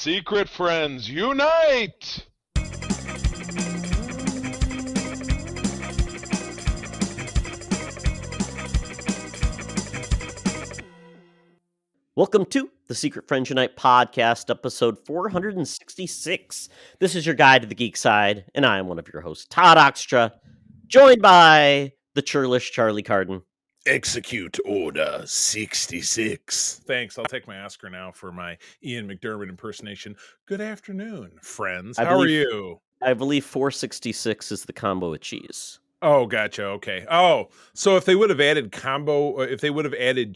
Secret friends, unite! Welcome to the Secret Friends Unite podcast, episode 466. This is your guide to the geek side, and I am one of your hosts, Todd Oxtra, joined by the churlish Charlie Carden. Execute Order 66. Thanks. I'll take my Oscar now for my Ian McDermott impersonation. Good afternoon, friends. How are you? I believe 466 is the combo with cheese. Oh, gotcha. Okay. Oh, so if they would have added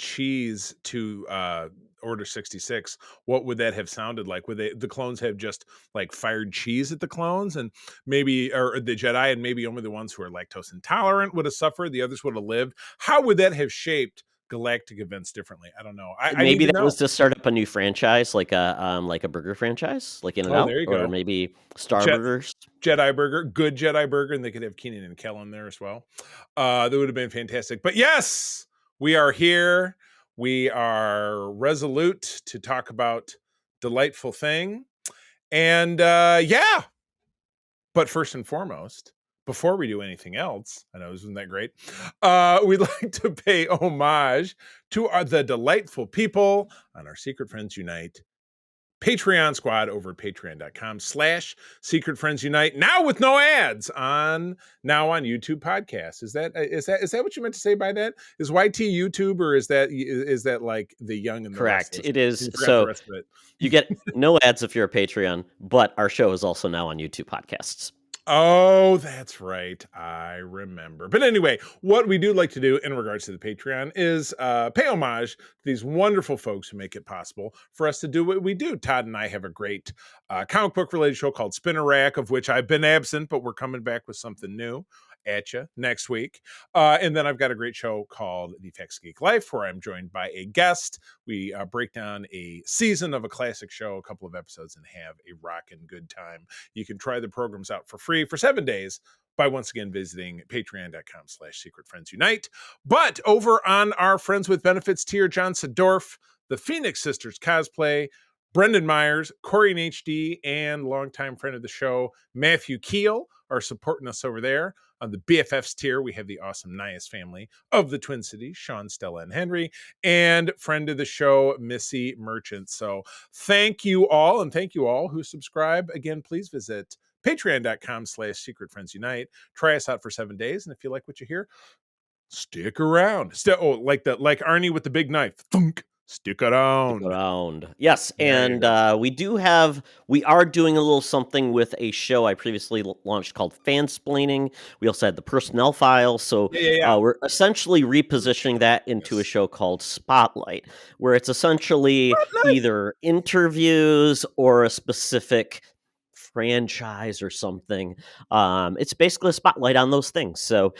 cheese to Order 66, what would that have sounded like? Would the clones have just like fired cheese at the clones, and maybe, or the Jedi, and maybe only the ones who are lactose intolerant would have suffered, the others would have lived? How would that have shaped galactic events differently? I don't know. Maybe that was to start up a new franchise, like a burger franchise, like In-N-Out, there you or go. maybe Star Burgers. Jedi Burger, good Jedi Burger, and they could have Keenan and Kel in there as well. That would have been fantastic. But yes, we are here. We are resolute to talk about delightful thing. And yeah. But first and foremost, before we do anything else, I know, isn't that great? We'd like to pay homage to the delightful people on our Secret Friends Unite Patreon squad over at patreon.com/Secret Friends Unite. Now with no ads on YouTube podcast. Is that what you meant to say by that? Is YT YouTube, or is that like the young and the Correct. restless? It is. So you get no ads if you're a Patreon, but our show is also now on YouTube podcasts. Oh, that's right. I remember. But anyway, what we do like to do in regards to the Patreon is pay homage to these wonderful folks who make it possible for us to do what we do. Todd and I have a great comic book related show called Spinner Rack, of which I've been absent, but we're coming back with something new at you next week. And then I've got a great show called The Facts Geek Life, where I'm joined by a guest. We break down a season of a classic show, a couple of episodes, and have a rockin' good time. You can try the programs out for free for 7 days by once again visiting patreon.com/Secret Friends Unite. But over on our Friends with Benefits tier, John Sedorf, the Phoenix Sisters cosplay, Brendan Myers, Corey and HD, and longtime friend of the show, Matthew Keel, are supporting us over there. On the BFFs tier, we have the awesome Nias family of the Twin Cities, Sean, Stella, and Henry, and friend of the show, Missy Merchant. So thank you all, and thank you all who subscribe. Again, please visit patreon.com/Secret Friends Unite. Try us out for 7 days, and if you like what you hear, stick around. Like Arnie with the big knife. Thunk. Stick around. Yes, and we are doing a little something with a show I previously launched called Fansplaining. We also had the Personnel Files, so we're essentially repositioning that into a show called Spotlight, where it's essentially either interviews or a specific franchise or something. It's basically a spotlight on those things. So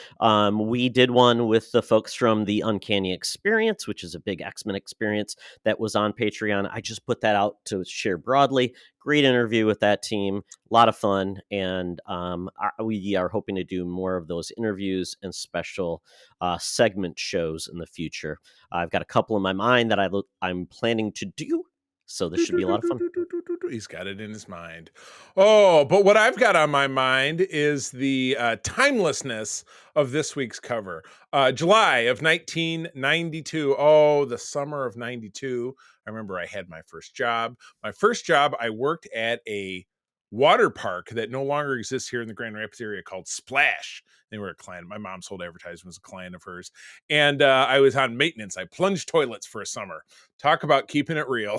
we did one with the folks from the Uncanny Experience, which is a big X-Men experience that was on Patreon. I just put that out to share broadly. Great interview with that team, a lot of fun, and we are hoping to do more of those interviews and special segment shows in the future. I've got a couple in my mind that I'm planning to do. So this should be a lot of fun. He's got it in his mind. Oh, but what I've got on my mind is the timelessness of this week's cover. July of 1992. Oh, the summer of 92. I remember I had my first job. My first job, I worked at a water park that no longer exists here in the Grand Rapids area called Splash. They were a client. My mom's old advertisement was a client of hers. And I was on maintenance. I plunged toilets for a summer. Talk about keeping it real.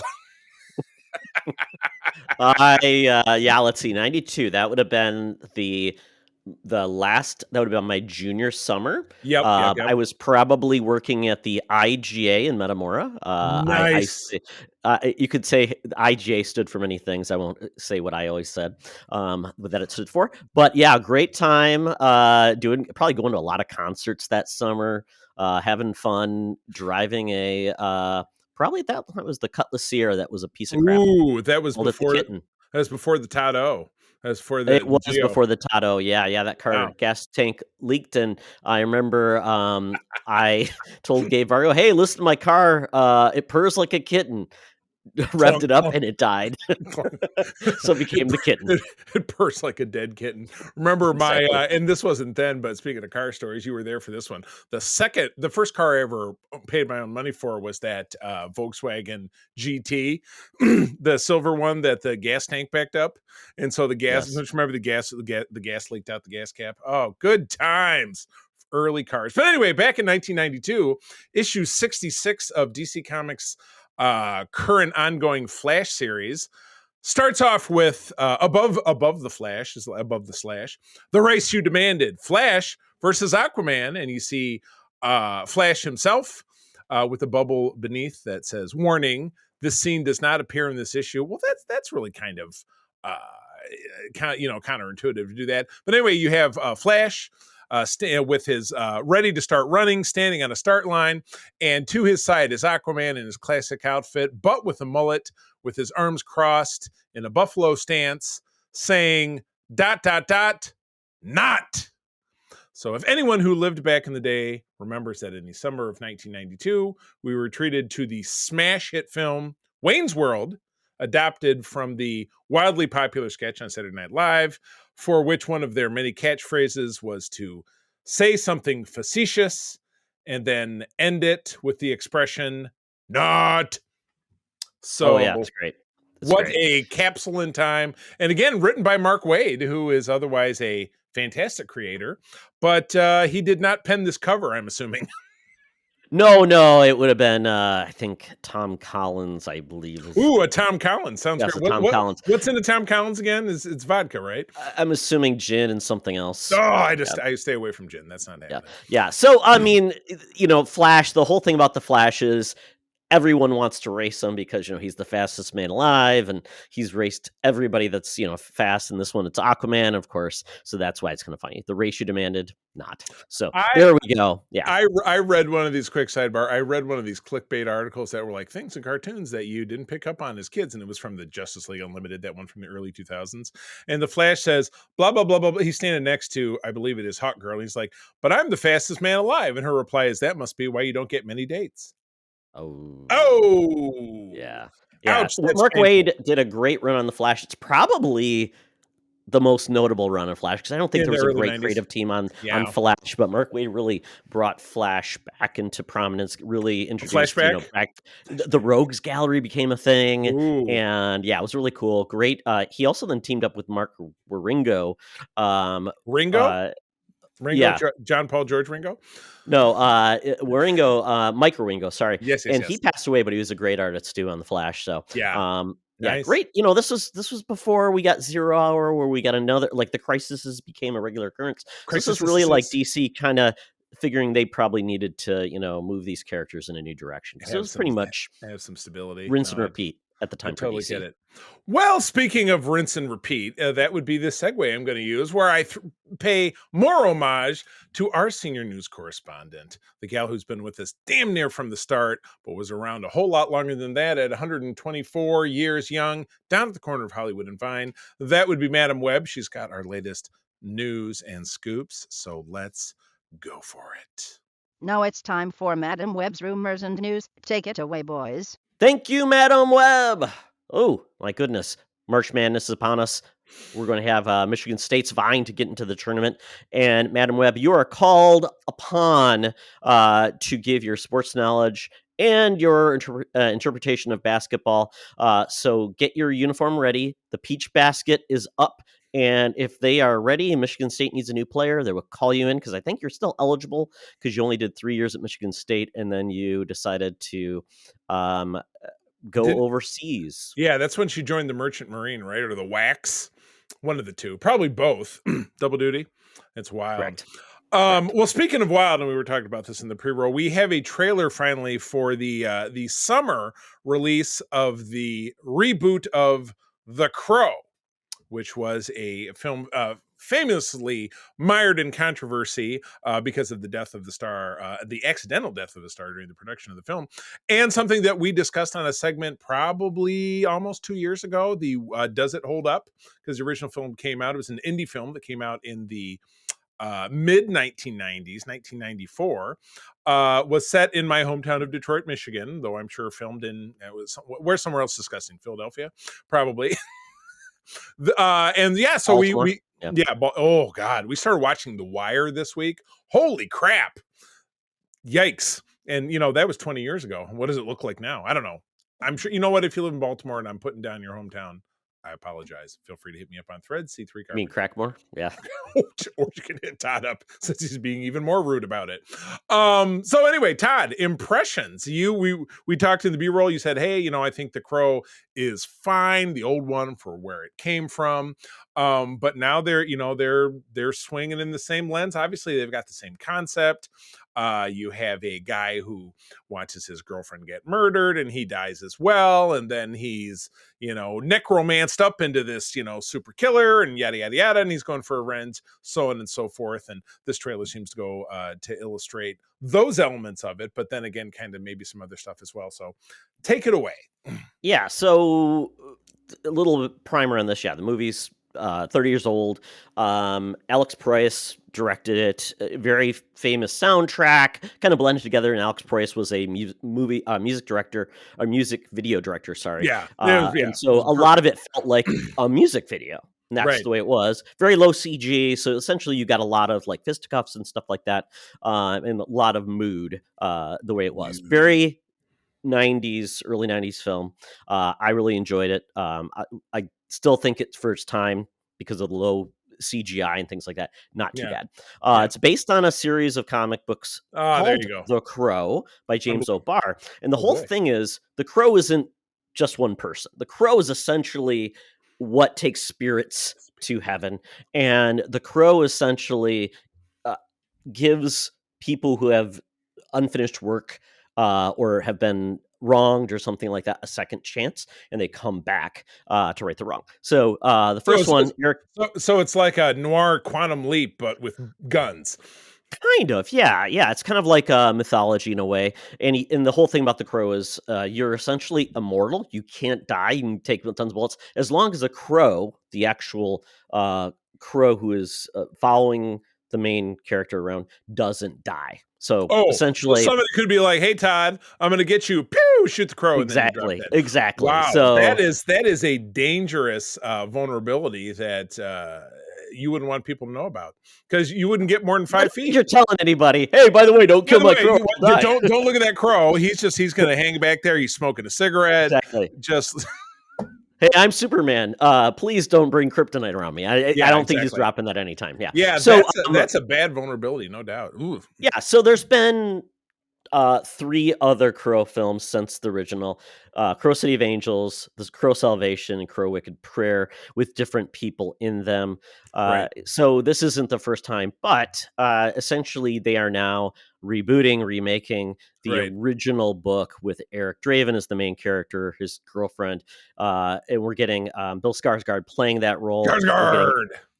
Let's see, 92. That would have been the last. That would have been my junior summer. Yep. I was probably working at the IGA in Metamora. Nice. You could say IGA stood for many things. I won't say what I always said, but that it stood for. But yeah, great time. Probably going to a lot of concerts that summer. Having fun, driving a. Probably that was the Cutlass Sierra. That was a piece of crap. Ooh, that was before the Todd O. It was before the Todd O. Yeah. That car gas tank leaked, and I remember I told Gabe Vargo, "Hey, listen to my car. It purrs like a kitten." revved it up, and it died. So it became the kitten. It purrs like a dead kitten. Remember Exactly. and this wasn't then, but speaking of car stories, you were there for this one. The first car I ever paid my own money for was that Volkswagen GT, the silver one that the gas tank backed up, and so the gas. Yes. Remember the gas leaked out the gas cap. Oh, good times. Early cars. But anyway, back in 1992, issue 66 of DC Comics' current ongoing Flash series starts off with above the Flash is above the slash, the race you demanded, Flash versus Aquaman, and you see Flash himself with a bubble beneath that says warning, this scene does not appear in this issue. Well, that's really kind of counterintuitive to do that. But anyway, you have Flash with his ready to start running, standing on a start line, and to his side is Aquaman in his classic outfit, but with a mullet, with his arms crossed in a buffalo stance, saying ... not. So if anyone who lived back in the day remembers that in the summer of 1992, we were treated to the smash hit film Wayne's World, adapted from the wildly popular sketch on Saturday Night Live, for which one of their many catchphrases was to say something facetious and then end it with the expression, not. So, yeah, it's great. A capsule in time. And again, written by Mark Waid, who is otherwise a fantastic creator, but he did not pen this cover, I'm assuming. No, it would have been, I think, Tom Collins, I believe. Ooh, a Tom Collins. Sounds yes, great. Tom Collins. What's in a Tom Collins again? It's vodka, right? I'm assuming gin and something else. Oh, I stay away from gin. That's not happening. Yeah. So, I mean, Flash, the whole thing about the Flash is everyone wants to race him because, he's the fastest man alive, and he's raced everybody that's, fast. In this one, it's Aquaman, of course. So that's why it's kind of funny. The race you demanded, not. So there we go. Yeah. I read one of these quick sidebar. I read one of these clickbait articles that were like things in cartoons that you didn't pick up on as kids. And it was from the Justice League Unlimited, that one from the early 2000s. And the Flash says, blah, blah, blah, blah, blah. He's standing next to, I believe it is Hawk Girl. He's like, but I'm the fastest man alive. And her reply is, that must be why you don't get many dates. Oh, yeah. Ouch, Mark Waid did a great run on the Flash. It's probably the most notable run of Flash because I don't think there was a great 90s creative team on Flash, but Mark Waid really brought Flash back into prominence. Really introduced back the Rogues Gallery became a thing. Ooh. And it was really cool. Great. He also then teamed up with Mark Waringo. Ringo. Ringo, John Paul George Ringo? No, Waringo, Mike Waringo, sorry. Yes. He passed away, but he was a great artist too on the Flash. So nice. Great. This was before we got Zero Hour, where we got another, like the crises became a regular occurrence. So this is really like DC kind of figuring they probably needed to, move these characters in a new direction. So it was pretty much have some stability, rinse and repeat. At the time, I totally get it. Well, speaking of rinse and repeat, that would be the segue I'm going to use, where I pay more homage to our senior news correspondent, the gal who's been with us damn near from the start, but was around a whole lot longer than that at 124 years young, down at the corner of Hollywood and Vine. That would be Madam Webb. She's got our latest news and scoops, so let's go for it. Now it's time for Madam Webb's rumors and news. Take it away, boys. Thank you, Madam Webb. Oh, my goodness. March Madness is upon us. We're going to have Michigan State's vying to get into the tournament. And Madam Webb, you are called upon to give your sports knowledge and your interpretation of basketball. So get your uniform ready. The Peach Basket is up. And if they are ready and Michigan State needs a new player, they will call you in because I think you're still eligible because you only did 3 years at Michigan State and then you decided to go overseas. Yeah, that's when she joined the Merchant Marine, right? Or the WACS. One of the two. Probably both. Double duty. It's wild. Correct. Well, speaking of wild, and we were talking about this in the pre-roll, we have a trailer finally for the summer release of the reboot of The Crow, which was a film famously mired in controversy because of the death of the star, the accidental death of the star during the production of the film, and something that we discussed on a segment probably almost 2 years ago, the Does It Hold Up? Because the original film came out, it was an indie film that came out in the mid 1990s, 1994, was set in my hometown of Detroit, Michigan, though I'm sure filmed in, where's somewhere else disgusting? Philadelphia, probably. And yeah, so Baltimore? oh God, we started watching The Wire this week. Holy crap. Yikes. And that was 20 years ago. What does it look like now? I don't know. I'm sure, you know what, if you live in Baltimore and I'm putting down your hometown, I apologize. Feel free to hit me up on Threads, C3 You mean Crackmore? Yeah. or you can hit Todd up since he's being even more rude about it. So anyway, Todd, impressions. We talked in the B-roll. You said, hey, I think The Crow is fine, the old one, for where it came from. But now they're swinging in the same lens. Obviously, they've got the same concept. You have a guy who watches his girlfriend get murdered and he dies as well. And then he's, necromanced up into this, super killer and yada, yada, yada. And he's going for revenge, so on and so forth. And this trailer seems to go to illustrate those elements of it. But then again, kind of maybe some other stuff as well. So take it away. Yeah. So a little primer on this. Yeah. The movie's 30 years old. Alex Proyas directed it. A very famous soundtrack, kind of blended together. And Alex Proyas was a music video director. Sorry. Yeah. And so a lot of it felt like a music video. And that's the way it was. Very low CG. So essentially you got a lot of like fisticuffs and stuff like that. And a lot of mood, the way it was. Very 90s, early 90s film. I really enjoyed it. I still think it's for its time because of the low CGI and things like that. Not too bad. It's based on a series of comic books called The Crow by James O'Barr. And the whole thing is The Crow isn't just one person. The Crow is essentially what takes spirits to heaven. And The Crow essentially gives people who have unfinished work or have been wronged or something like that a second chance, and they come back to right the wrong. So the first one, Eric. So it's like a noir Quantum Leap, but with guns. Kind of, yeah. It's kind of like a mythology in a way. And the whole thing about the Crow is you're essentially immortal. You can't die. You can take tons of bullets as long as a crow, the actual crow who is following the main character around, doesn't die. So essentially, somebody could be like, "Hey, Todd, I'm going to get you." Pew! Shoot the crow. Exactly. And then Exactly. Wow. So that is a dangerous vulnerability that you wouldn't want people to know about, because you wouldn't get more than 5 feet. You're telling anybody, hey, by the way, don't kill my crow. Don't look at that crow. He's going to hang back there. He's smoking a cigarette. Exactly. Just. Hey, I'm Superman. Please don't bring kryptonite around me. I don't think he's dropping that anytime. Yeah. Yeah. So that's a bad vulnerability, no doubt. Ooh. Yeah. So there's been 3 other Crow films since the original: Crow City of Angels, the Crow Salvation, and Crow Wicked Prayer, with different people in them. So this isn't the first time, but essentially they are now remaking the original book with Eric Draven as the main character, his girlfriend, and we're getting Bill Skarsgård playing that role.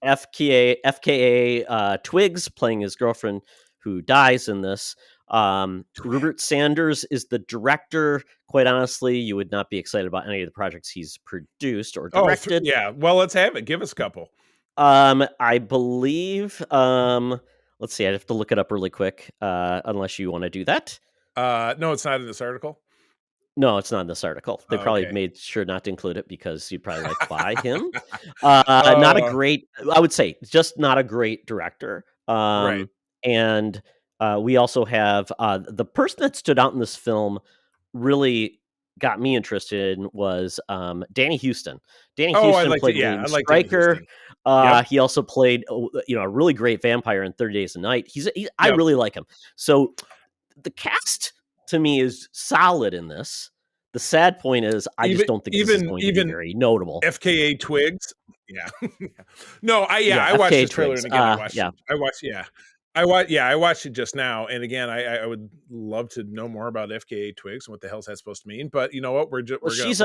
FKA Twigs playing his girlfriend who dies in this. Rupert Sanders is the director. Quite honestly, you would not be excited about any of the projects he's produced or directed. Well, let's have it. Give us a couple. I believe. Let's see. I have to look it up really quick. Unless you want to do that. No, it's not in this article. No, it's not in this article. They probably made sure not to include it because you'd probably buy him. Not a great. I would say just not a great director. And we also have the person that stood out in this film really got me interested in was Danny Houston. Danny Houston played William Stryker. He also played a really great vampire in 30 Days a Night. I really like him. So the cast to me is solid in this. The sad point is I just don't think this is going to be very notable. FKA Twigs. Yeah. No, I watched this trailer and again I watched it just now, and again, I would love to know more about FKA Twigs and what the hell is that supposed to mean. But you know what? She's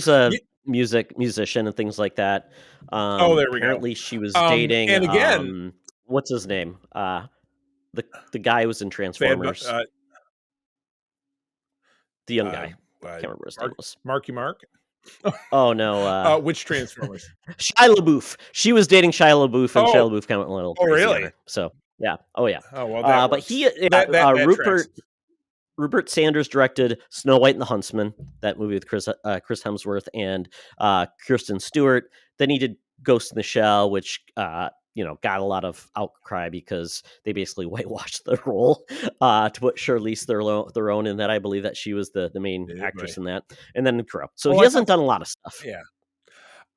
a musician and things like that. There we go. Apparently, she was dating. And again, what's his name? The guy who was in Transformers. The young guy. I can't remember his name was. Marky Mark. Oh no, Which Transformers? Shia LaBeouf. She was dating Shia LaBeouf, and Oh, Shia LaBeouf kind of went a little oh, crazy on really? her. So yeah, oh yeah. Oh, well, that But works. he, yeah, That tracks. Rupert Sanders directed Snow White and the Huntsman, that movie with Chris Hemsworth and Kirsten Stewart. Then he did Ghost in the Shell, which got a lot of outcry because they basically whitewashed the role to put Charlize Theron in that. I believe that she was the main actress in that, and then Crow. So he hasn't done a lot of stuff. Yeah.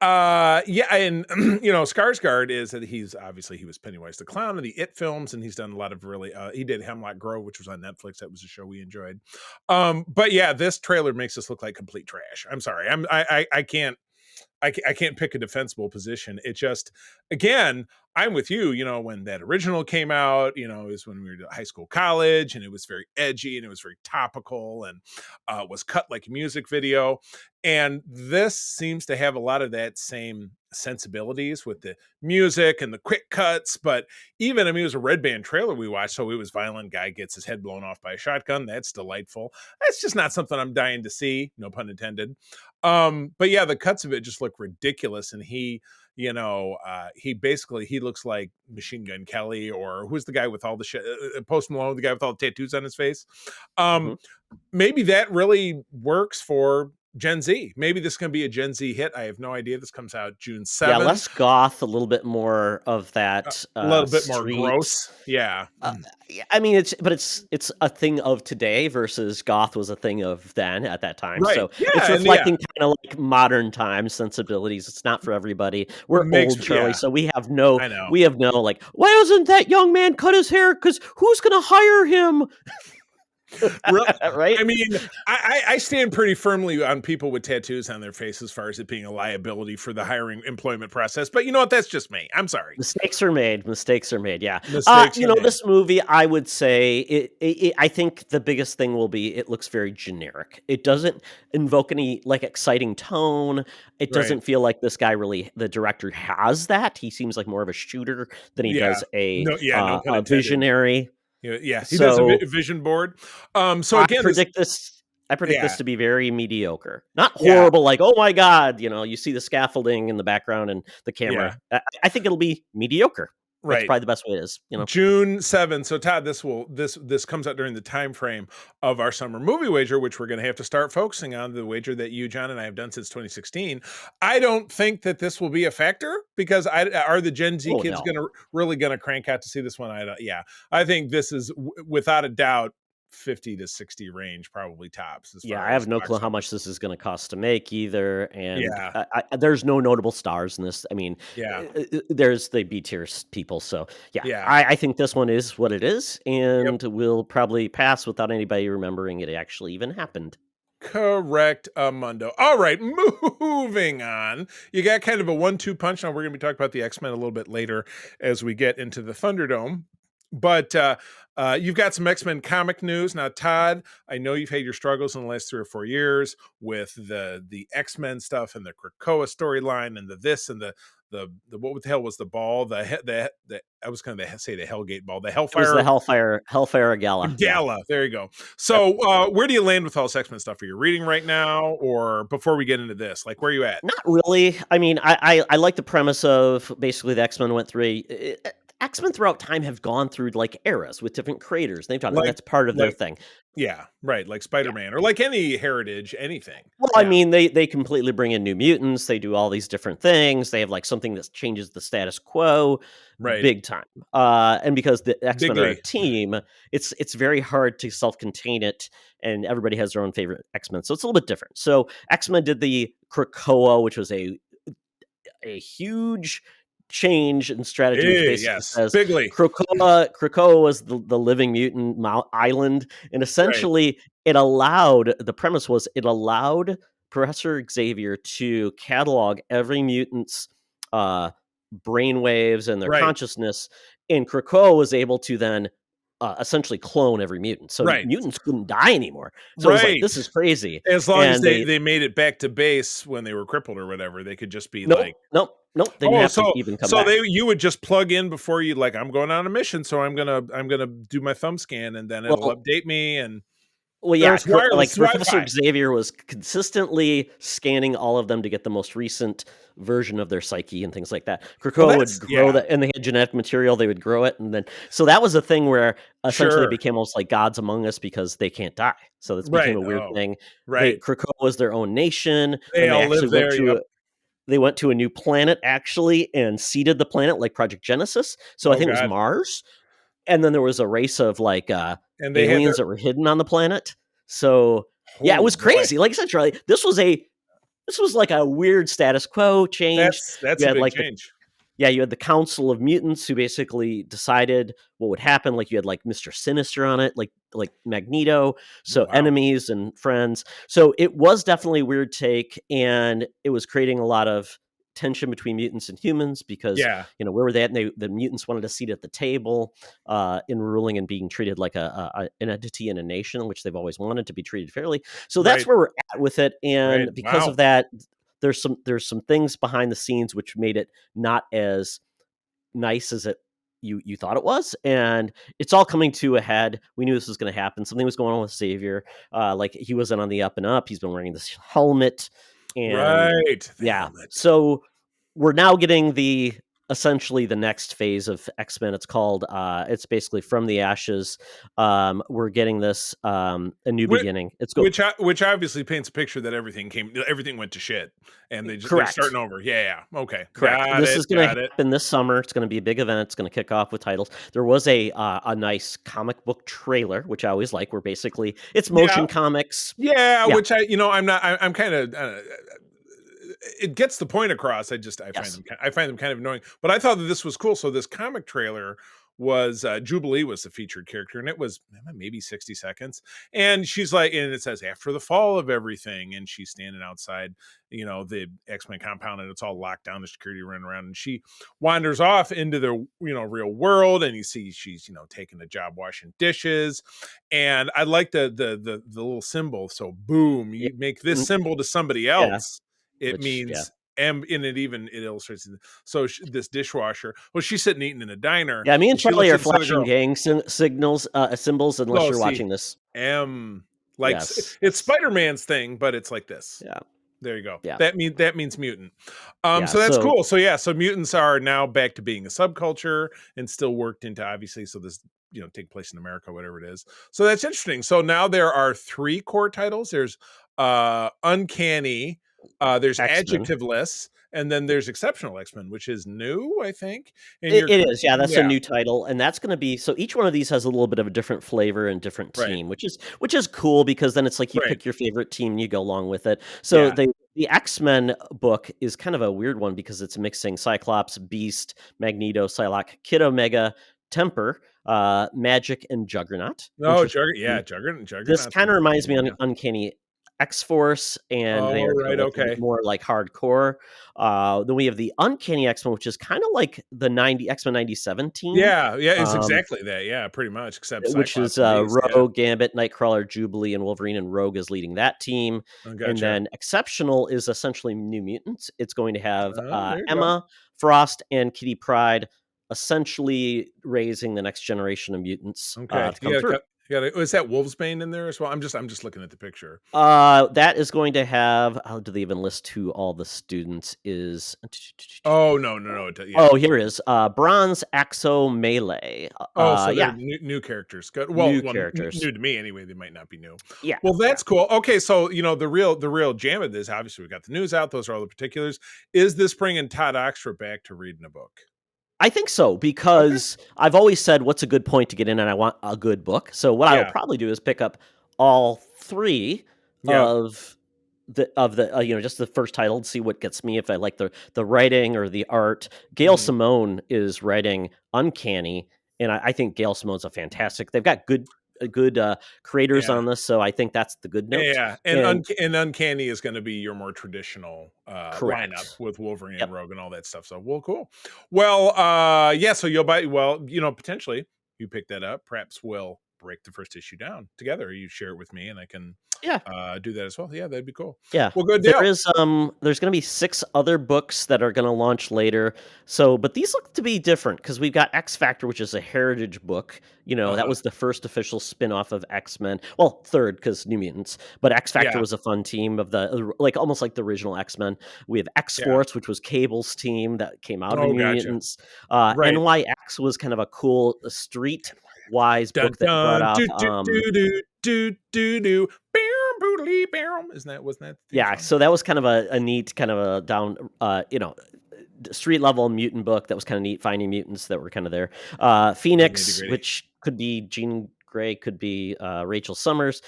And Skarsgård is that he was Pennywise the Clown in the It films, and he's done a lot of really he did Hemlock Grove, which was on Netflix. That was a show we enjoyed. But yeah, this trailer makes us look like complete trash. I'm sorry. I can't pick a defensible position. It just, again, I'm with you. When that original came out, it was when we were in high school, college, and it was very edgy and it was very topical and was cut like a music video. And this seems to have a lot of that same sensibilities with the music and the quick cuts. But even, it was a Red Band trailer we watched, so it was violent. Guy gets his head blown off by a shotgun. That's delightful. That's just not something I'm dying to see. No pun intended. But yeah, the cuts of it just look ridiculous. And he looks like Machine Gun Kelly, or who's the guy with all the Post Malone, the guy with all the tattoos on his face. Maybe that really works for Gen Z. Maybe this can be a Gen Z hit. I have no idea. This comes out June 7th. Yeah, less goth, a little bit more of that. A little bit more gross. Yeah. I mean, it's a thing of today versus goth was a thing of then at that time. Right. So yeah, it's reflecting kind of like modern time sensibilities. It's not for everybody. We're old, Charlie, so we have no like, why doesn't that young man cut his hair? Because who's going to hire him? Right? I mean, I stand pretty firmly on people with tattoos on their face as far as it being a liability for the hiring employment process. But you know what? That's just me. I'm sorry. Mistakes are made. Yeah. Made. This movie, I would say, I think the biggest thing will be it looks very generic. It doesn't invoke any like exciting tone. It doesn't feel like this guy really, the director has that. He seems like more of a shooter than he does a visionary. Yeah, he does a vision board. So again, I predict this to be very mediocre. Not horrible, like, oh my God, you see the scaffolding in the background and the camera. Yeah. I think it'll be mediocre. Right. That's probably the best way it is. June 7th. So Todd, this comes out during the time frame of our summer movie wager, which we're going to have to start focusing on, the wager that you, John, and I have done since 2016. I don't think that this will be a factor because are the Gen Z kids really going to crank out to see this one? I think this is without a doubt 50 to 60 range, probably tops. I have no clue how much this is going to cost to make either. And there's no notable stars in this. I mean, there's the B-tier people. So I think this one is what it is and will probably pass without anybody remembering it actually even happened. Correct, Mundo. All right, moving on. You got kind of a 1-2 punch. Now we're going to be talking about the X-Men a little bit later as we get into the Thunderdome. But you've got some X-Men comic news. Now, Todd, I know you've had your struggles in the last 3 or 4 years with the X-Men stuff and the Krakoa storyline and the this and the what the hell was the ball? I was going to say the Hellgate ball. The Hellfire. It was the Hellfire Gala. Gala. There you go. So where do you land with all this X-Men stuff? Are you reading right now, or before we get into this? Like, where are you at? Not really. I mean, I like the premise of basically the X-Men went through X-Men throughout time have gone through like eras with different creators. They've done that's part of their thing. Yeah, right. Like Spider-Man or like any heritage, anything. Well, I mean, they completely bring in new mutants. They do all these different things. They have like something that changes the status quo, big time. And because the X-Men are a team, it's very hard to self-contain it, and everybody has their own favorite X-Men. So it's a little bit different. So X-Men did the Krakoa, which was a huge change in strategy, which basically says Krakoa was the living mutant island, and essentially it allowed Professor Xavier to catalog every mutant's brainwaves and their consciousness, and Krakoa was able to then essentially clone every mutant, so mutants couldn't die anymore. So it was like, this is crazy. As long as they made it back to base when they were crippled or whatever, they could just be Nope. They didn't have to even come back. So you would just plug in before you I'm going on a mission, so I'm gonna do my thumb scan, and then it'll update me. And Well, yeah, There's wireless Professor Wi-Fi. Xavier was consistently scanning all of them to get the most recent version of their psyche and things like that. Krakoa would grow that, and they had genetic material. They would grow it, and then so that was a thing where essentially they became almost like gods among us because they can't die. So this became a weird thing. Right. Krakoa was their own nation. They all live there. They went to a new planet actually and seeded the planet like Project Genesis. So I think it was Mars. And then there was a race of like aliens that were hidden on the planet. So yeah, it was crazy. Like I said, Charlie, this was like a weird status quo change. That's a big change. You had the Council of Mutants who basically decided what would happen. Like you had like Mr. Sinister on it, like Magneto. So enemies and friends. So it was definitely a weird take, and it was creating a lot of tension between mutants and humans because where were they at? And the mutants wanted a seat at the table in ruling and being treated like an entity in a nation, which they've always wanted to be treated fairly. So that's where we're at with it, and because of that, there's some things behind the scenes which made it not as nice as you thought it was, and it's all coming to a head. We knew this was going to happen. Something was going on with Xavier. Like he wasn't on the up and up. He's been wearing this helmet. And so we're now getting essentially the next phase of X-Men. It's called it's basically From the Ashes. We're getting this a new beginning. It's which obviously paints a picture that everything went to shit and they're starting over. Okay, correct. This is going to happen this summer. It's going to be a big event. It's going to kick off with titles. There was a nice comic book trailer, which I always like, where basically it's motion comics. Which I'm kind of it gets the point across. I find them kind of annoying, but I thought that this was cool. So this comic trailer was Jubilee was the featured character, and it was maybe 60 seconds, and she's like, and it says after the fall of everything, and she's standing outside the X-Men compound, and it's all locked down, the security running around, and she wanders off into the real world, and you see she's taking a job washing dishes, and I like the little symbol. So boom, you make this symbol to somebody else, it means and it illustrates. So this dishwasher, she's sitting eating in a diner. Yeah, me and Charlie are flashing gang symbols unless you're watching this. It's Spider-Man's thing, but it's like this. Yeah. There you go. Yeah. That means mutant. So that's cool. So mutants are now back to being a subculture and still worked into, obviously, so this take place in America, whatever it is. So that's interesting. So now there are 3 core titles. There's Uncanny, there's X-Men. Adjectiveless, and then there's Exceptional X-Men, which is new, I think. And it is, that's a new title, and that's going to be, so each one of these has a little bit of a different flavor and different team, which is cool, because then it's like you pick your favorite team and you go along with it. So the X-Men book is kind of a weird one because it's mixing Cyclops, Beast, Magneto, Psylocke, Kid Omega, Temper, Magic, and Juggernaut. Juggernaut. This kind of reminds me of Uncanny X-Force, and they're more like hardcore. Then we have the Uncanny X-Men, which is kind of like the X-Men 97 team. It's exactly that. Pretty much, except which is Rogue, Gambit, Nightcrawler, Jubilee, and Wolverine, and Rogue is leading that team. And then Exceptional is essentially New Mutants. It's going to have Emma Frost and Kitty Pryde, essentially raising the next generation of mutants to come through. Is that Wolfsbane in there as well? I'm just looking at the picture. That is going to have. How do they even list who all the students is? Oh no. Oh, here it is. Bronze, Axo, Melee. They're new characters. Good. New characters. New to me anyway. They might not be new. Yeah. Well, that's cool. Okay, so the real jam of this. Obviously, we got the news out. Those are all the particulars. Is this bringing Todd Oxford back to reading a book? I think so, because I've always said what's a good point to get in, and I want a good book. So what I will probably do is pick up all 3 of the just the first title and see what gets me, if I like the writing or the art. Gail Simone is writing Uncanny, and I think Gail Simone's a fantastic. They've got good creators on this, so I think that's the good note. And Uncanny is going to be your more traditional lineup with Wolverine and Rogue and all that stuff. So cool. Well, so you'll buy. Well, potentially you pick that up. Perhaps we'll break the first issue down together. You share it with me, and I can do that as well. Yeah, that'd be cool. Yeah. Well, good deal. There's going to be 6 other books that are going to launch later. So, but these look to be different because we've got X Factor, which is a heritage book. That was the first official spin-off of X-Men. Well, third because New Mutants, but X Factor was a fun team of the almost like the original X-Men. We have X-Force, which was Cable's team that came out of New Mutants. NYX was kind of a cool street-wise book that brought out wasn't that song? So that was kind of a neat kind of a down street level mutant book that was kind of neat, finding mutants that were kind of there. Phoenix, which could be Jean Grey, could be Rachel Summers.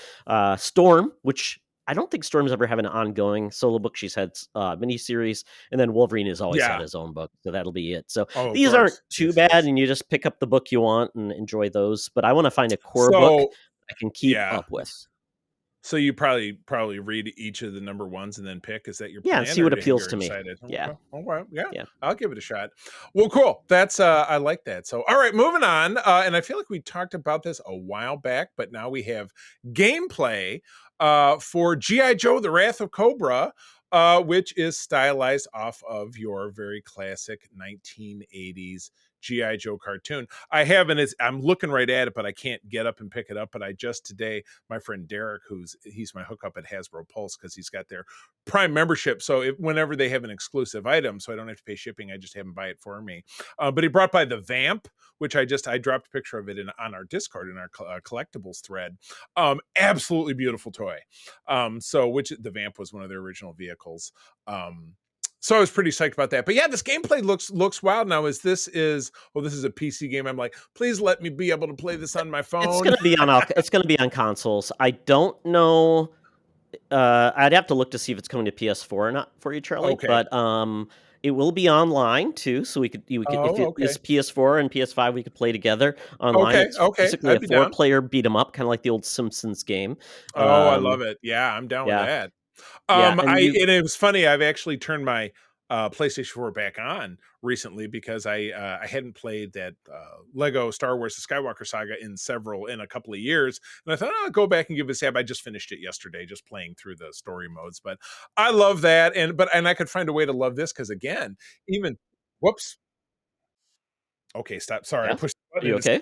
Storm, which I don't think Storm's ever had an ongoing solo book. She's had miniseries, and then Wolverine has always had his own book, so that'll be it. So these aren't too bad, and you just pick up the book you want and enjoy those. But I want to find a core book I can keep up with. So you probably read each of the number ones and then pick. Is that your plan? Yeah, see what appeals to me. Excited? Yeah. Yeah. I'll give it a shot. Well, cool. That's I like that. So, all right, moving on. And I feel like we talked about this a while back, but now we have gameplay for G.I. Joe: The Wrath of Cobra, which is stylized off of your very classic 1980s G.I. Joe cartoon. I have, and I'm looking right at it, but I can't get up and pick it up. But I just today, my friend Derek, he's my hookup at Hasbro Pulse because he's got their Prime membership. So whenever they have an exclusive item, so I don't have to pay shipping, I just have him buy it for me. But he brought by the Vamp, which I dropped a picture of it on our Discord in our collectibles thread. Absolutely beautiful toy. Which the Vamp was one of their original vehicles. So I was pretty psyched about that. But yeah, this gameplay looks wild. Now, this is a PC game. I'm like, please let me be able to play this on my phone. It's gonna be on consoles. I don't know. I'd have to look to see if it's coming to PS4 or not for you, Charlie. Okay. But it will be online too, so if it is PS4 and PS5, we could play together online. It's basically a 4-player beat 'em up, kind of like the old Simpsons game. I love it. Yeah, I'm down with that. And it was funny. I've actually turned my PlayStation 4 back on recently because I hadn't played that Lego Star Wars: The Skywalker Saga in a couple of years, and I thought I'll go back and give it a stab. I just finished it yesterday, just playing through the story modes. But I love that, and I could find a way to love this because again, whoops. Okay, stop. Sorry, I pushed the button. Are you okay?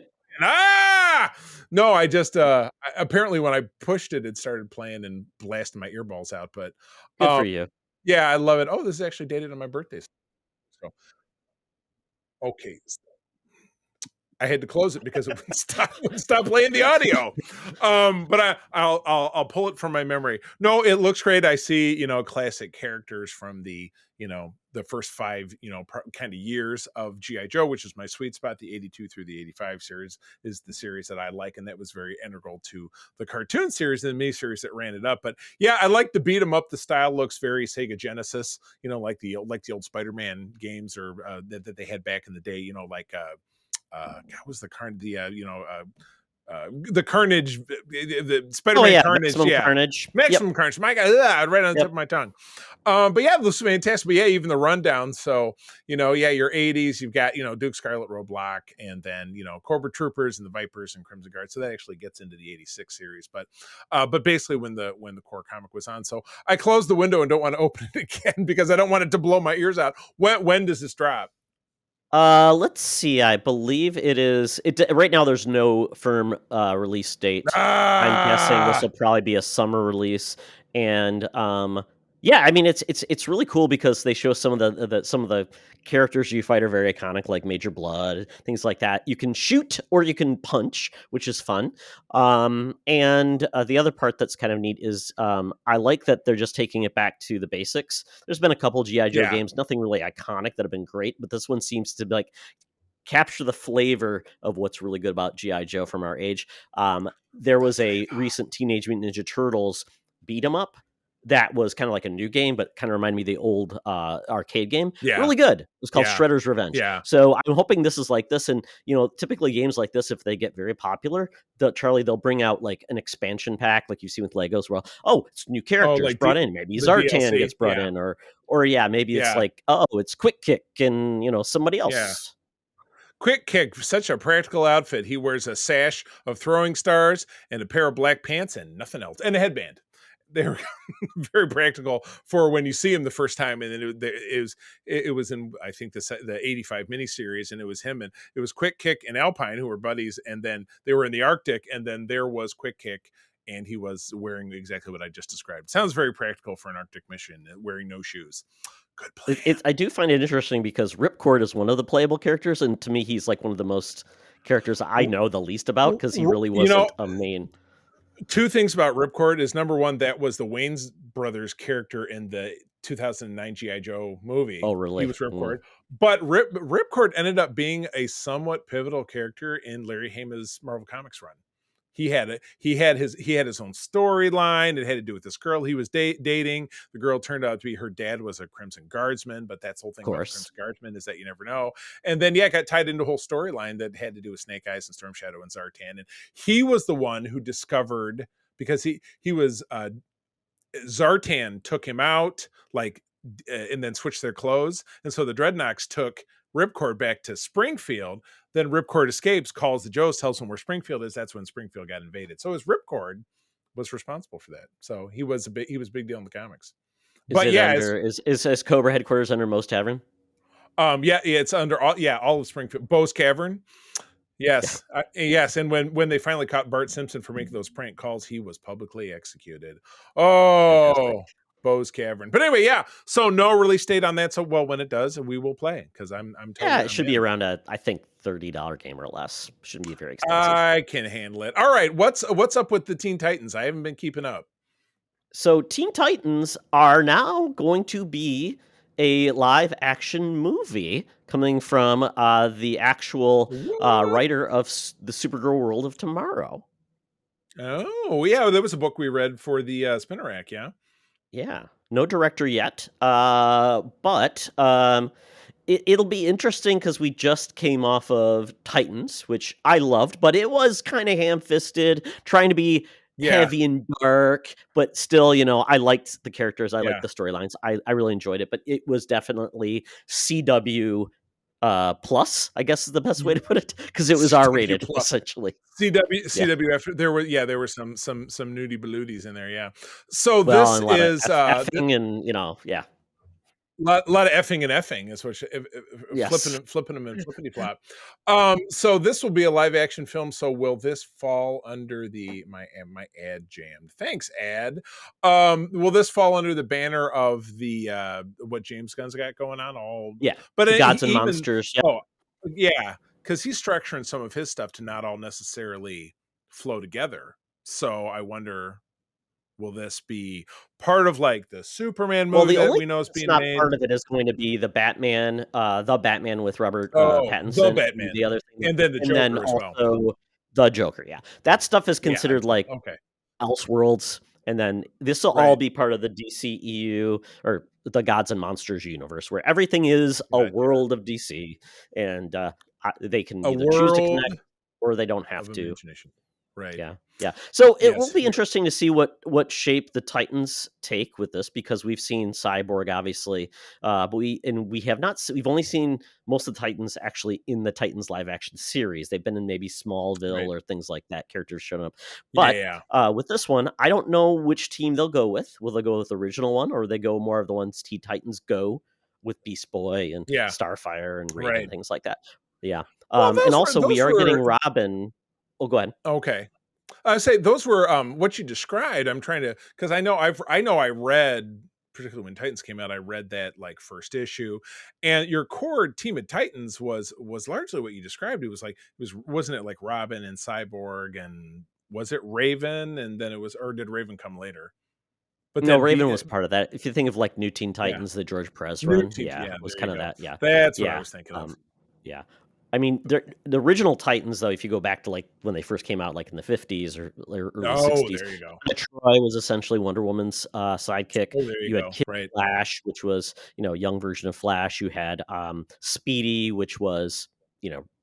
No, I just apparently when I pushed it, it started playing and blasting my earballs out. But good for you. Yeah, I love it. Oh, this is actually dated on my birthday. So okay. I had to close it because it wouldn't stop playing the audio. But I'll pull it from my memory. No, it looks great. I see, classic characters from the first 5, kind of years of G.I. Joe, which is my sweet spot. The 82 through the 85 series is the series that I like. And that was very integral to the cartoon series and the mini series that ran it up. But yeah, I like the beat 'em up. The style looks very Sega Genesis, like the old Spider-Man games or that they had back in the day, was the the Carnage, the Spider-Man Carnage, Carnage, Maximum Carnage. My God, right on the tip of my tongue. But yeah, it looks fantastic. But yeah, even the rundown. So your 80s, you've got Duke Scarlet Roadblock, and then Cobra Troopers and the Vipers and Crimson Guard. So that actually gets into the 86 series. But basically when the core comic was on. So I closed the window and don't want to open it again because I don't want it to blow my ears out. When does this drop? Let's see. I believe it is. Right now, there's no firm release date. I'm guessing this will probably be a summer release, and yeah, I mean it's really cool because they show some of the characters you fight are very iconic, like Major Blood, things like that. You can shoot or you can punch, which is fun. And the other part that's kind of neat is I like that they're just taking it back to the basics. There's been a couple G.I. Joe games, nothing really iconic that have been great, but this one seems to be like capture the flavor of what's really good about G.I. Joe from our age. There was a recent Teenage Mutant Ninja Turtles beat 'em up that was kind of like a new game, but kind of reminded me of the old arcade game. Yeah. Really good. It was called Shredder's Revenge. Yeah. So I'm hoping this is like this. And, typically games like this, if they get very popular, they'll bring out like an expansion pack, like you see with Legos, where, it's new characters brought in. Maybe Zartan gets brought in, or maybe it's like, it's Quick Kick and, somebody else. Yeah. Quick Kick, such a practical outfit. He wears a sash of throwing stars and a pair of black pants and nothing else, and a headband. They were very practical for when you see him the first time, and then it was in, I think, the 85 miniseries, and it was him, and it was Quick Kick and Alpine who were buddies, and then they were in the Arctic, and then there was Quick Kick, and he was wearing exactly what I just described. Sounds very practical for an Arctic mission, wearing no shoes. Good plan. I do find it interesting because Ripcord is one of the playable characters, and to me, he's like one of the most characters I know the least about because he really wasn't a main. Two things about Ripcord is, number one, that was the Wayans brothers character in the 2009 G.I. Joe movie. Oh, really? He was Ripcord. But Ripcord ended up being a somewhat pivotal character in Larry Hama's Marvel Comics run. He had his own storyline. It had to do with this girl he was dating. The girl turned out to be, her dad was a Crimson Guardsman, but that's the whole thing about Crimson Guardsman is that you never know. And then it got tied into a whole storyline that had to do with Snake Eyes and Storm Shadow and Zartan. And he was the one who discovered, because he was Zartan took him out, and then switched their clothes, and so the Dreadnoks took Ripcord back to Springfield. Then Ripcord escapes, calls the Joes, tells them where Springfield is. That's when Springfield got invaded. So his Ripcord was responsible for that. So he was a big deal in the comics. Is Cobra headquarters under Moe's Tavern? It's under all of Springfield. Bo's Cavern. Yes. Yeah. Yes. And when they finally caught Bart Simpson for making those prank calls, he was publicly executed. Oh, fantastic. Bo's Cavern. But anyway, so no release date on that. So when it does, we will play, because I'm totally it should be around I think $30 game or less. Shouldn't be very expensive. I can handle it. All right, what's up with the Teen Titans? I haven't been keeping up. So Teen Titans are now going to be a live action movie coming from the actual writer of the Supergirl World of Tomorrow. Oh yeah, that was a book we read for the Spinner Rack. Yeah, no director yet, but it'll be interesting because we just came off of Titans, which I loved, but it was kind of ham-fisted, trying to be heavy and dark, but still, I liked the characters, I liked the storylines, I really enjoyed it, but it was definitely CW plus, I guess is the best way to put it, because it was R-rated essentially. CW after there were some nudie balooties in there, so this is effing and a lot of effing and effing is what flipping them and flippity flop. So this will be a live action film. So will this fall under my ad jammed? Thanks, ad. Will this fall under the banner of the what James Gunn's got going on? But the Gods and Monsters. Because he's structuring some of his stuff to not all necessarily flow together. So I wonder, will this be part of like the Superman movie that we know is being made? Part of it is going to be the Batman with Robert Pattinson. The Batman. The other thing, and then the Joker then as well. Also the Joker. Yeah, that stuff is considered Elseworlds, and then this will all be part of the DCEU or the Gods and Monsters universe, where everything is a world of DC, and they can either choose to connect or they don't have to. Right. Yeah. So it will be interesting to see what shape the Titans take with this, because we've seen Cyborg, obviously, but we've only seen most of the Titans actually in the Titans live action series. They've been in maybe Smallville or things like that, characters showing up. But with this one, I don't know which team they'll go with. Will they go with the original one, or will they go more of the ones Teen Titans go with Beast Boy and Starfire and Raven and things like that? Yeah. And also we are getting Robin. Oh, go ahead. Okay. I say those were what you described. I'm trying to, because I know I read, particularly when Titans came out, I read that first issue, and your core team of Titans was largely what you described. Wasn't it like Robin and Cyborg, and was it Raven, and then or did Raven come later? But no, Raven was part of that. If you think of New Teen Titans, the George Perez run, it was kind of that. Yeah, that's what I was thinking of. Yeah. I mean, the original Titans, though, if you go back to when they first came out, in the 50s or early 60s, there you go. Troy was essentially Wonder Woman's sidekick. You had Kid Flash, which was a young version of Flash. You had Speedy, which was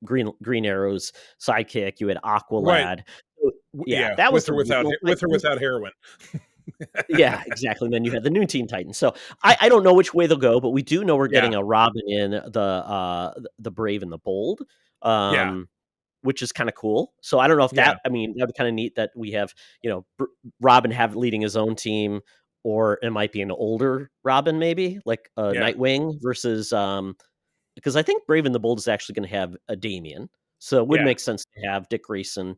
Green Arrow's sidekick. You had Aqualad. Right. That was with or without heroin. Yeah, exactly. And then you had the new Teen Titans. So I don't know which way they'll go, but we do know we're getting a Robin in the Brave and the Bold Yeah. which is kind of cool. So I don't know if Yeah. that, I mean, that'd be kind of neat that we have, Robin leading his own team, or it might be an older Robin, maybe like Yeah. Nightwing versus, because I think Brave and the Bold is actually going to have a Damian. So it would Yeah. make sense to have Dick Grayson,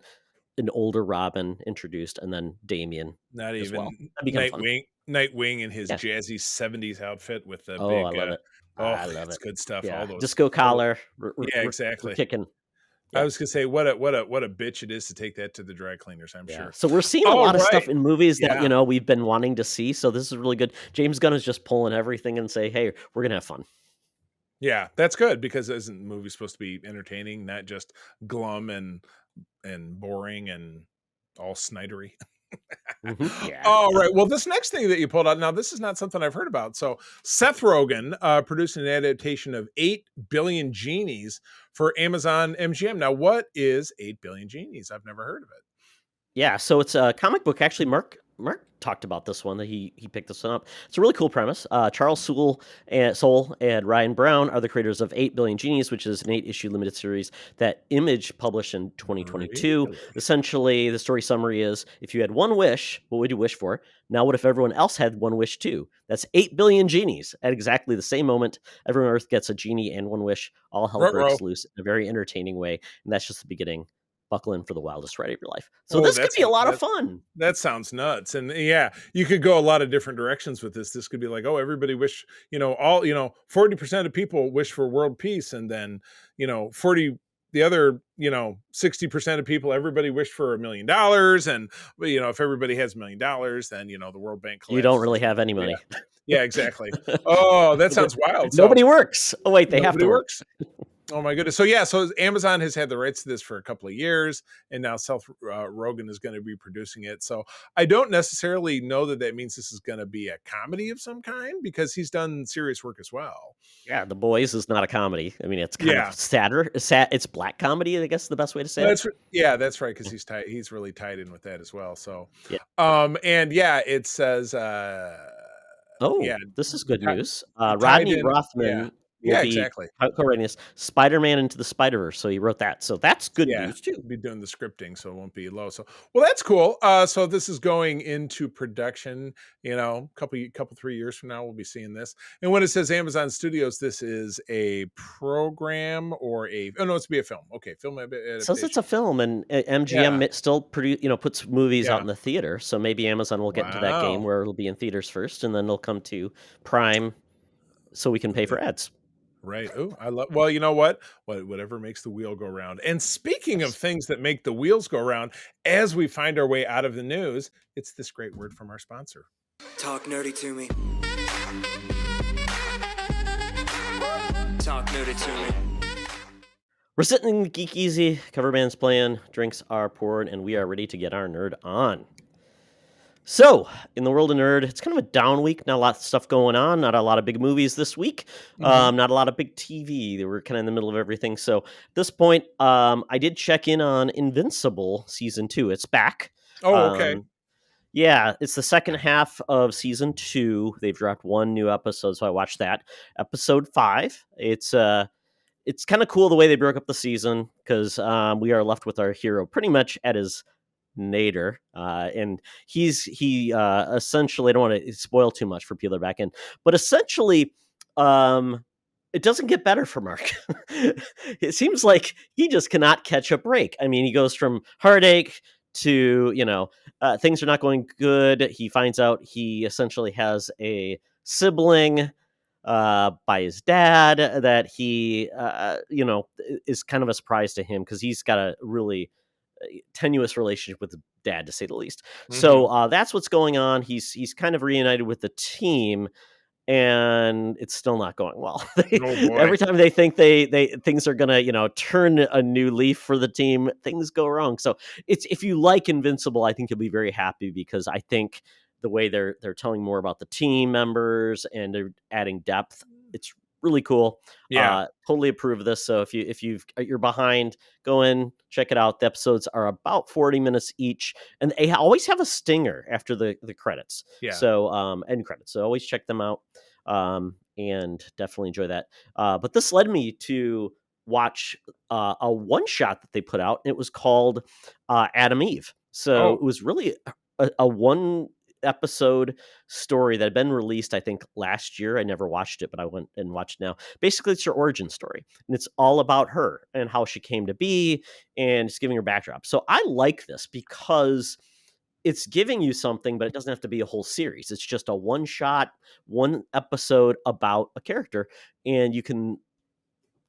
an older Robin introduced, and then Damian Not as well. even That'd be kind of fun. Nightwing in his Yeah. jazzy 70s outfit with the Oh, I big love it. oh, I love it's it. good stuff. Yeah. All those Disco collar. yeah, We're exactly. kicking. I Yeah. was gonna say what a bitch it is to take that to the dry cleaners, I'm Yeah. sure. So we're seeing a All lot of right. stuff in movies that, Yeah. we've been wanting to see. So this is really good. James Gunn is just pulling everything and say, hey, we're going to have fun. Yeah, that's good because isn't movies supposed to be entertaining, not just glum and boring and all snidery? Yeah. All right. Well, this next thing that you pulled out, now this is not something I've heard about. So Seth Rogen produced an adaptation of 8 Billion Genies for Amazon MGM. Now, what is 8 Billion Genies? I've never heard of it. Yeah, so it's a comic book. Actually, Mark talked about this one. That he picked this one up. It's a really cool premise. Charles Soule and Ryan Brown are the creators of 8 Billion Genies, which is an 8-issue limited series that Image published in 2022. Really? Essentially, the story summary is: if you had one wish, what would you wish for? Now, what if everyone else had one wish too? That's 8 billion genies at exactly the same moment. Everyone on Earth gets a genie and one wish. All hell breaks loose in a very entertaining way, and that's just the beginning. Buckle in for the wildest ride of your life. So this could be a lot of fun. That sounds nuts. And yeah, you could go a lot of different directions with this. This could be like, oh, everybody wish, 40% of people wish for world peace. And then, the other, 60% of people, everybody wished for $1 million. And, if everybody has $1 million, then, the World Bank collapses. You don't really have any money. Yeah, exactly. Oh, that sounds wild. Nobody works. Oh, wait, they have to work. Oh my goodness. So Amazon has had the rights to this for a couple of years, and now Seth Rogen is going to be producing it. So I don't necessarily know that means this is going to be a comedy of some kind, because he's done serious work as well. Yeah, The Boys is not a comedy. I mean, it's kind of sadder. It's black comedy, I guess is the best way to say it. That's right, because he's really tied in with that as well. So it says this is good news. Rodney Rothman will be exactly co-writing this Spider-Man Into the Spider-Verse. So he wrote that. So that's good news too. Be doing the scripting, so it won't be low. So that's cool. So this is going into production. Couple 3 years from now, we'll be seeing this. And when it says Amazon Studios, this is a program or it's to be a film. Okay, film adaptation. It says it's a film, and MGM still puts movies out in the theater. So maybe Amazon will get into that game where it'll be in theaters first, and then they'll come to Prime, so we can pay for ads. Right. Oh, I love. Well, you know what? Whatever makes the wheel go round. And speaking of things that make the wheels go round, as we find our way out of the news, it's this great word from our sponsor. Talk nerdy to me. Talk nerdy to me. We're sitting in the Geek Easy. Cover band's playing, drinks are poured, and we are ready to get our nerd on. So, in the world of nerd, it's kind of a down week. Not a lot of stuff going on. Not a lot of big movies this week. Not a lot of big TV. They were kind of in the middle of everything. So, at this point, I did check in on Invincible Season 2. It's back. Oh, okay. Yeah, it's the second half of Season 2. They've dropped one new episode, so I watched that. Episode 5. It's kind of cool the way they broke up the season, because we are left with our hero pretty much at his nadir, and he essentially, I don't want to spoil too much for people that are back in, but essentially it doesn't get better for Mark. It seems like he just cannot catch a break. I mean, he goes from heartache to things are not going good. He finds out he essentially has a sibling by his dad that he is kind of a surprise to him, because he's got a really tenuous relationship with the dad, to say the least. So that's what's going on. He's kind of reunited with the team, and it's still not going well. Every time they think they things are gonna turn a new leaf for the team, things go wrong. So if you like Invincible, I think you'll be very happy, because I think the way they're telling more about the team members and they're adding depth, it's really cool. Totally approve of this. So if you're behind, go in, check it out. The episodes are about 40 minutes each, and they always have a stinger after the credits. So end credits. So always check them out, and definitely enjoy that. But this led me to watch a one shot that they put out. It was called Adam Eve. So Oh, it was really a one episode story that had been released, I think, last year. I never watched it, but I went and watched it now. Basically, it's your origin story, and it's all about her and how she came to be, and it's giving her backdrop. So I like this because it's giving you something, but it doesn't have to be a whole series. It's just a one shot, one episode about a character, and you can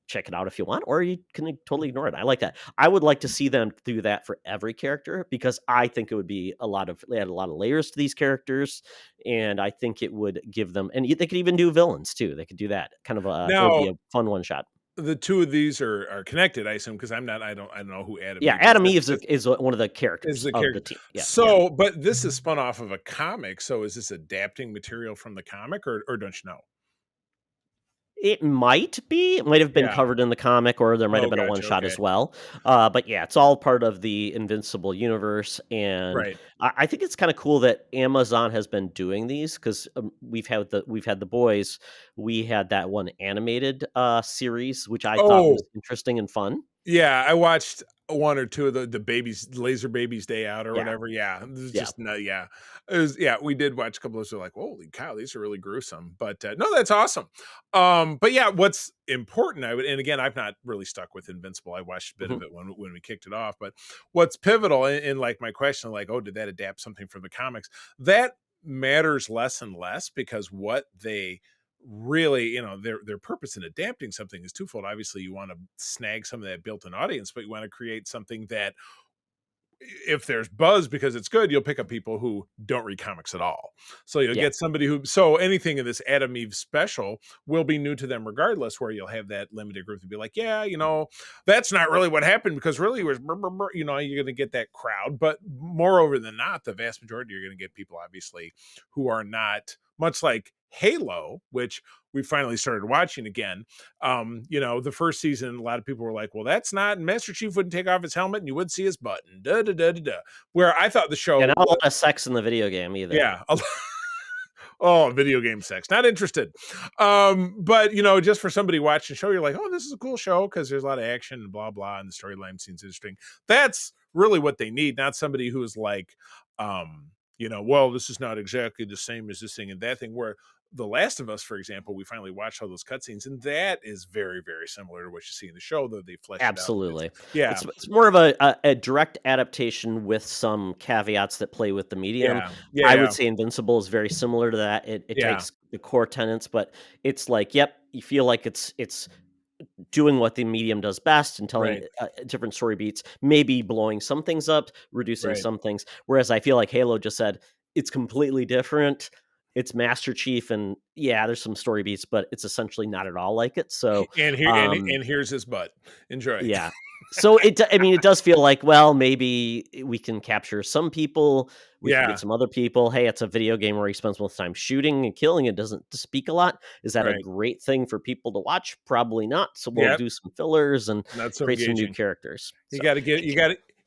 check it out if you want, or you can totally ignore it. I like that. I would like to see them do that for every character because I think it would be they had a lot of layers to these characters, and I think it would give them, and they could even do villains too. They could do that kind of it would be now a fun one shot. the two of these are connected, I assume, because I don't know who Adam Yeah, Eve Adam is. Eve is one of the Is characters the of character. the team. Yeah. So, but this is spun off of a comic. So is this adapting material from the comic or don't you know? It might be. It might have been Yeah. covered in the comic, or there might have been a Gotcha, one shot okay. as well. But yeah, it's all part of the Invincible universe, and Right. I think it's kind of cool that Amazon has been doing these because we've had the boys. We had that one animated series, which I thought Oh, was interesting and fun. yeah, I watched one or two of the babies, Laser Babies Day Out or Yeah, whatever. Yeah, it was yeah, just no, yeah, it was, yeah. We did watch a couple of those. We're like, holy cow, these are really gruesome. But no, that's awesome. But yeah, what's important, and again, I've not really stuck with Invincible. I watched a bit hmm of it when we kicked it off. But what's pivotal in like my question, like, oh, did that adapt something from the comics? That matters less and less because what they really, their purpose in adapting something is twofold. Obviously you want to snag some of that built-in audience, but you want to create something that if there's buzz because it's good, you'll pick up people who don't read comics at all. So you'll yeah, get somebody who, so anything in this Adam Eve special will be new to them regardless, where you'll have that limited group to be like, yeah, that's not really what happened because really it was, you're going to get that crowd. But moreover than not, the vast majority, you're going to get people obviously who are not, much like Halo, which we finally started watching again. The first season, a lot of people were like, well, that's not, Master Chief wouldn't take off his helmet and you would see his button. Da, da, da, da, da. Where I thought the yeah. show Not a lot of sex in the video game either. yeah. Oh, video game sex. Not interested. But just for somebody watching the show, you're like, oh, this is a cool show because there's a lot of action and blah, blah, and the storyline seems interesting. That's really what they need, not somebody who's like, well, this is not exactly the same as this thing and that thing. Where The Last of Us, for example, we finally watched all those cutscenes, and that is very, very similar to what you see in the show, though they fleshed it out. Absolutely. Yeah, It's more of a direct adaptation with some caveats that play with the medium. yeah, I yeah, would say Invincible is very similar to that. It yeah. takes the core tenets, but it's like, yep, you feel like it's doing what the medium does best and telling Right, different story beats, maybe blowing some things up, reducing right. some things. Whereas I feel like Halo just said it's completely different. It's Master Chief, and yeah, there's some story beats, but it's essentially not at all like it. So, And here and here's his butt. Enjoy. yeah. So it does feel like, well, maybe we can capture some people, we can Yeah, get some other people. Hey, it's a video game where he spends most of the time shooting and killing. It doesn't speak a lot. Is that a right. great thing for people to watch? Probably not. So we'll Yep. do some fillers and Not so create some new engaging. characters. You So got to get you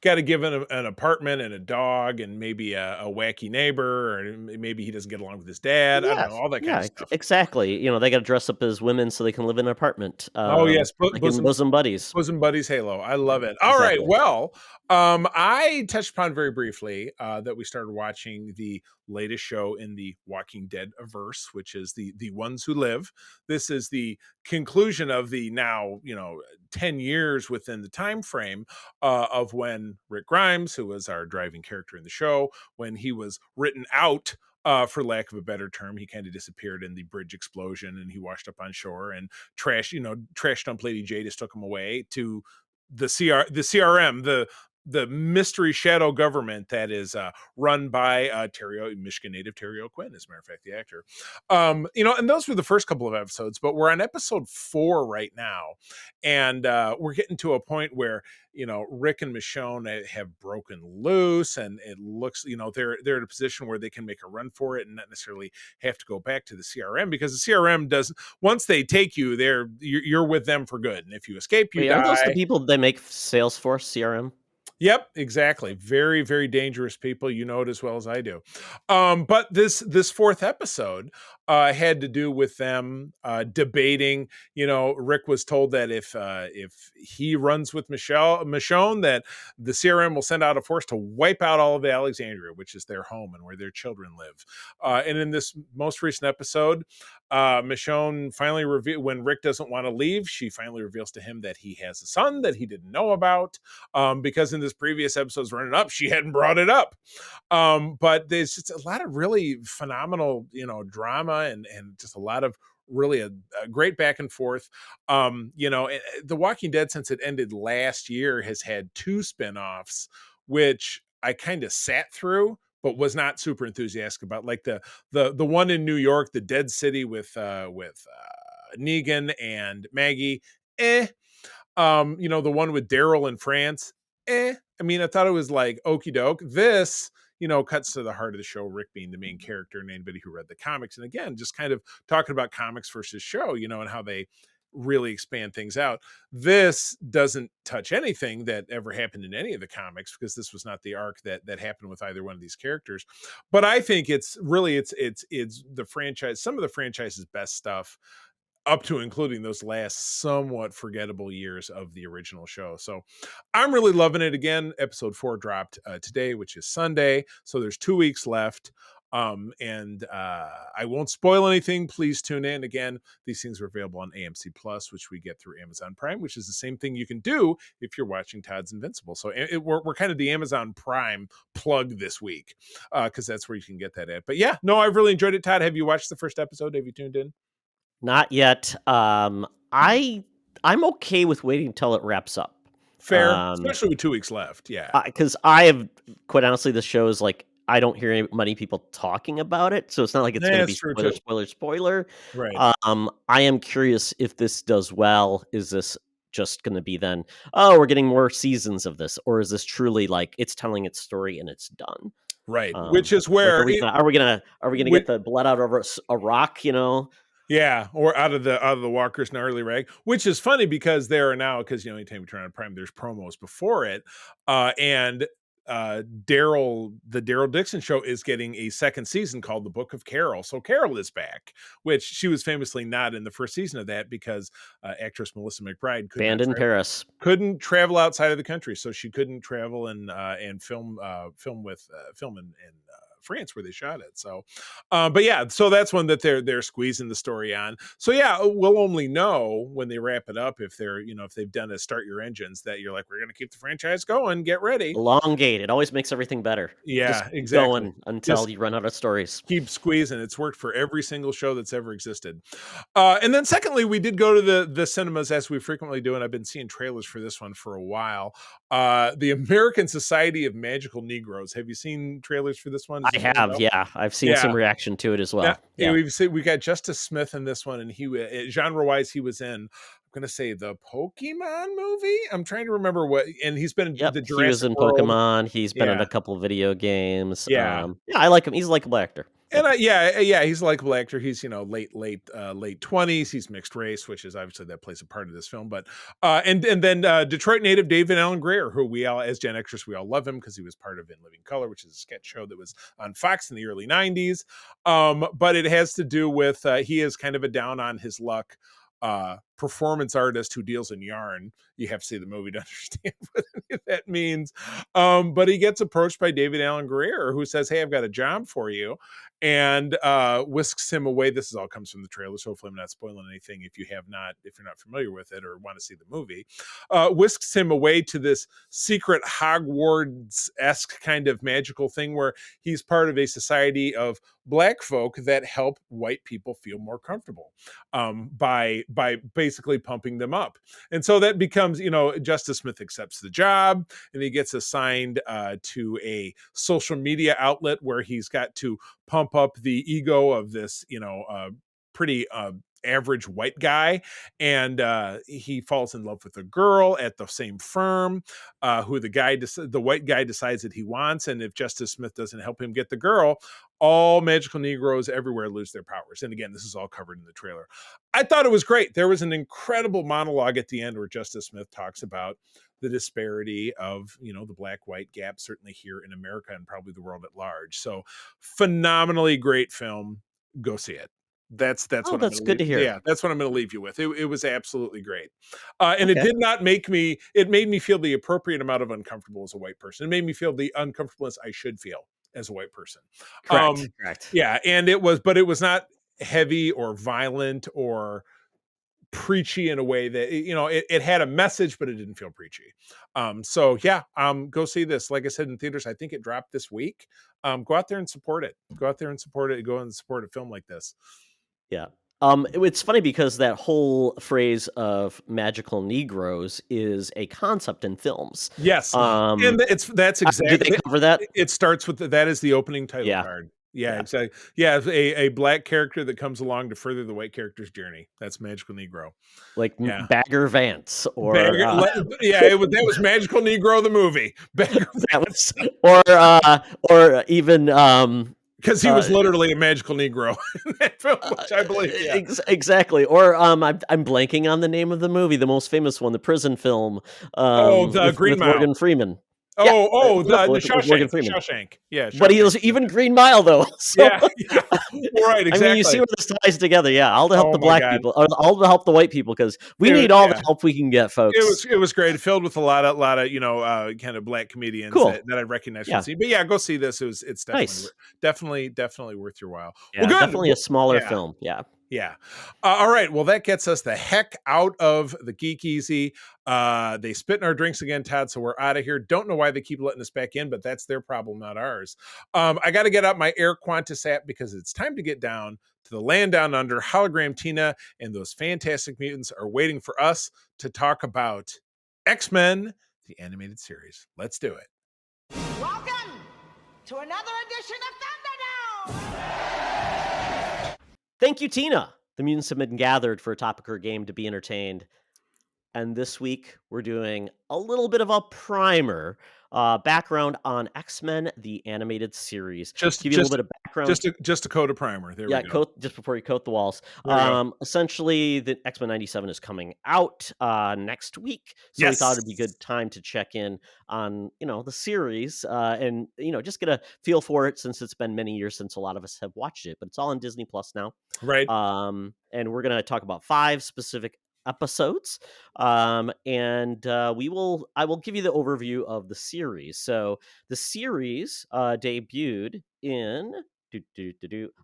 got to give an apartment and a dog and maybe a wacky neighbor, or maybe he doesn't get along with his dad. I don't know, yes, all that kind yeah, of stuff. exactly. They got to dress up as women so they can live in an apartment, Oh yes, like in Bosom Buddies. Bosom Buddies Halo. I love it. All right. Exactly. Well, I touched upon very briefly that we started watching the latest show in the Walking Dead averse, which is the Ones Who Live. This is the conclusion of the now 10 years within the time frame of when Rick Grimes, who was our driving character in the show, when he was written out. For lack of a better term, he kind of disappeared in the bridge explosion, and he washed up on shore. And trash dump Lady Jadis took him away to the CRM, the mystery shadow government that is run by Michigan native Terry O'Quinn, as a matter of fact, the actor. And those were the first couple of episodes, but we're on episode 4 right now, and we're getting to a point where Rick and Michonne have broken loose, and it looks they're in a position where they can make a run for it and not necessarily have to go back to the CRM, because the CRM doesn't, once they take you there, you're with them for good, and if you escape, you Wait, aren't those the die. people that make Salesforce CRM? Yep, exactly. Very, very dangerous people. You know it as well as I do. But this fourth episode had to do with them debating. You know, Rick was told that if he runs with Michonne, that the CRM will send out a force to wipe out all of Alexandria, which is their home and where their children live. And in this most recent episode, Michonne finally when Rick doesn't want to leave, she finally reveals to him that he has a son that he didn't know about, because in this previous episode's running up, she hadn't brought it up. But there's just a lot of really phenomenal, drama and just a lot of really a great back and forth. The Walking Dead, since it ended last year, has had 2 spinoffs, which I kind of sat through but was not super enthusiastic about, like the one in New York, the Dead City with Negan and Maggie. The one with Daryl in France. I mean, I thought it was like okie doke. This, cuts to the heart of the show, Rick being the main character and anybody who read the comics. And again, just kind of talking about comics versus show, and how they really expand things out. This doesn't touch anything that ever happened in any of the comics, because this was not the arc that happened with either one of these characters. But I think it's the franchise, some of the franchise's best stuff, up to including those last somewhat forgettable years of the original show. So I'm really loving it. Again, episode 4 dropped today, which is Sunday. So there's 2 weeks left. I won't spoil anything. Please tune in. Again, these things are available on AMC Plus, which we get through Amazon Prime, which is the same thing you can do if you're watching Todd's Invincible. So we're kind of the Amazon Prime plug this week, because that's where you can get that at. But yeah, no, I've really enjoyed it. Todd, have you watched the first episode? Have you tuned in? Not yet. I'm okay with waiting until it wraps up. Fair, especially with 2 weeks left. Yeah, because I have, quite honestly, the show is like, I don't hear many people talking about it, so it's not like it's going to be spoiler. Right. I am curious if this does well. Is this just going to be then, oh, we're getting more seasons of this, or is this truly like it's telling its story and it's done? Right. Which is where like, are we gonna get the blood out of a rock? Yeah, or out of the Walker's gnarly rag, which is funny because there are now, because anytime you turn on Prime, there's promos before it, and the Daryl Dixon show is getting a second season called The Book of Carol. So Carol is back, which she was famously not in the first season of that because actress Melissa McBride couldn't travel outside of the country, so she couldn't travel and film in France where they shot it. So but yeah, so that's one that they're squeezing the story on. So yeah, we'll only know when they wrap it up if they're if they've done a start your engines, that you're like, we're going to keep the franchise going, get ready. Elongate. It always makes everything better. Yeah, just exactly. Going until you run out of stories. Keep squeezing. It's worked for every single show that's ever existed. And then secondly, we did go to the cinemas, as we frequently do, and I've been seeing trailers for this one for a while. The American Society of Magical Negroes. Have you seen trailers for this one? I have, yeah. I've seen some reaction to it as well. Yeah. We got Justice Smith in this one, and he genre-wise, he was in, I'm going to say, the Pokemon movie. I'm trying to remember what, and he's been in the Jurassic He was in World. Pokemon. He's been in a couple of video games. Yeah. I like him. He's a likable actor. And he's a likable actor. He's late 20s. He's mixed race, which is obviously that plays a part of this film. But and then Detroit native David Alan Grier, who we all, as Gen Xers, we all love him because he was part of In Living Color, which is a sketch show that was on Fox in the early 90s. But it has to do with he is kind of a down on his luck performance artist who deals in yarn. You have to see the movie to understand what that means. But he gets approached by David Alan Grier, who says, "Hey, I've got a job for you," and whisks him away. This all comes from the trailer, so hopefully I'm not spoiling anything if you're not familiar with it or want to see the movie. Whisks him away to this secret Hogwarts-esque kind of magical thing where he's part of a society of Black folk that help white people feel more comfortable by basically pumping them up. And so that becomes, Justice Smith accepts the job, and he gets assigned to a social media outlet where he's got to pump up the ego of this, pretty average white guy, and he falls in love with a girl at the same firm who the white guy decides that he wants, and if Justice Smith doesn't help him get the girl, all magical Negroes everywhere lose their powers. And again, this is all covered in the trailer. I thought it was great. There was an incredible monologue at the end where Justice Smith talks about the disparity of, the black-white gap, certainly here in America and probably the world at large. So phenomenally great film. Go see it. That's what that's good to hear. Yeah, that's what I'm going to leave you with. It was absolutely great. And it did not it made me feel the appropriate amount of uncomfortable as a white person. It made me feel the uncomfortableness I should feel as a white person. Correct. Yeah. And it was not heavy or violent or preachy in a way that, it had a message, but it didn't feel preachy. Go see this. Like I said, in theaters, I think it dropped this week. Go out there and support it. Go and support a film like this. Yeah. It's funny because that whole phrase of magical Negroes is a concept in films. Yes. And that's exactly. Did they cover that? It starts with that is the opening title card. Yeah, exactly. Yeah, a black character that comes along to further the white character's journey. That's Magical Negro. Like Bagger Vance or that was Magical Negro the movie. Bagger Vance. or even because he was literally a magical Negro in that film, which I believe. Yeah. Exactly. Or I'm blanking on the name of the movie, the most famous one, the prison film. The Green with Mile. Morgan Freeman. The Shawshank. Yeah, but he was even Green Mile though. So, yeah, right. Exactly. I mean, you see where this ties together. Yeah, all to help the black people, or all to help the white people, because we need all the help we can get, folks. It was great. Filled with a lot of kind of black comedians that I recognize from scene. But go see this. It's definitely worth your while. Yeah, well, definitely a smaller film. Yeah. Yeah. All right. Well, that gets us the heck out of the Geek Easy. They spit in our drinks again, Todd. So we're out of here. Don't know why they keep letting us back in, but that's their problem, not ours. I got to get out my Air Qantas app because it's time to get down to the land down under. Hologram Tina and those fantastic mutants are waiting for us to talk about X-Men, the animated series. Let's do it. Welcome to another edition of Thunderdome. Thank you, Tina. The mutants have been gathered for a topic or game to be entertained. And this week, we're doing a little bit of a primer, background on X-Men, the animated series. Just give you a little bit of background. Just to coat a primer. There we go. Just before you coat the walls. Essentially, the X-Men 97 is coming out next week. So we thought it'd be a good time to check in on, the series and, just get a feel for it since it's been many years since a lot of us have watched it. But it's all on Disney Plus now. Right. And we're going to talk about 5 specific episodes, and I will give you the overview of the series. So the series debuted in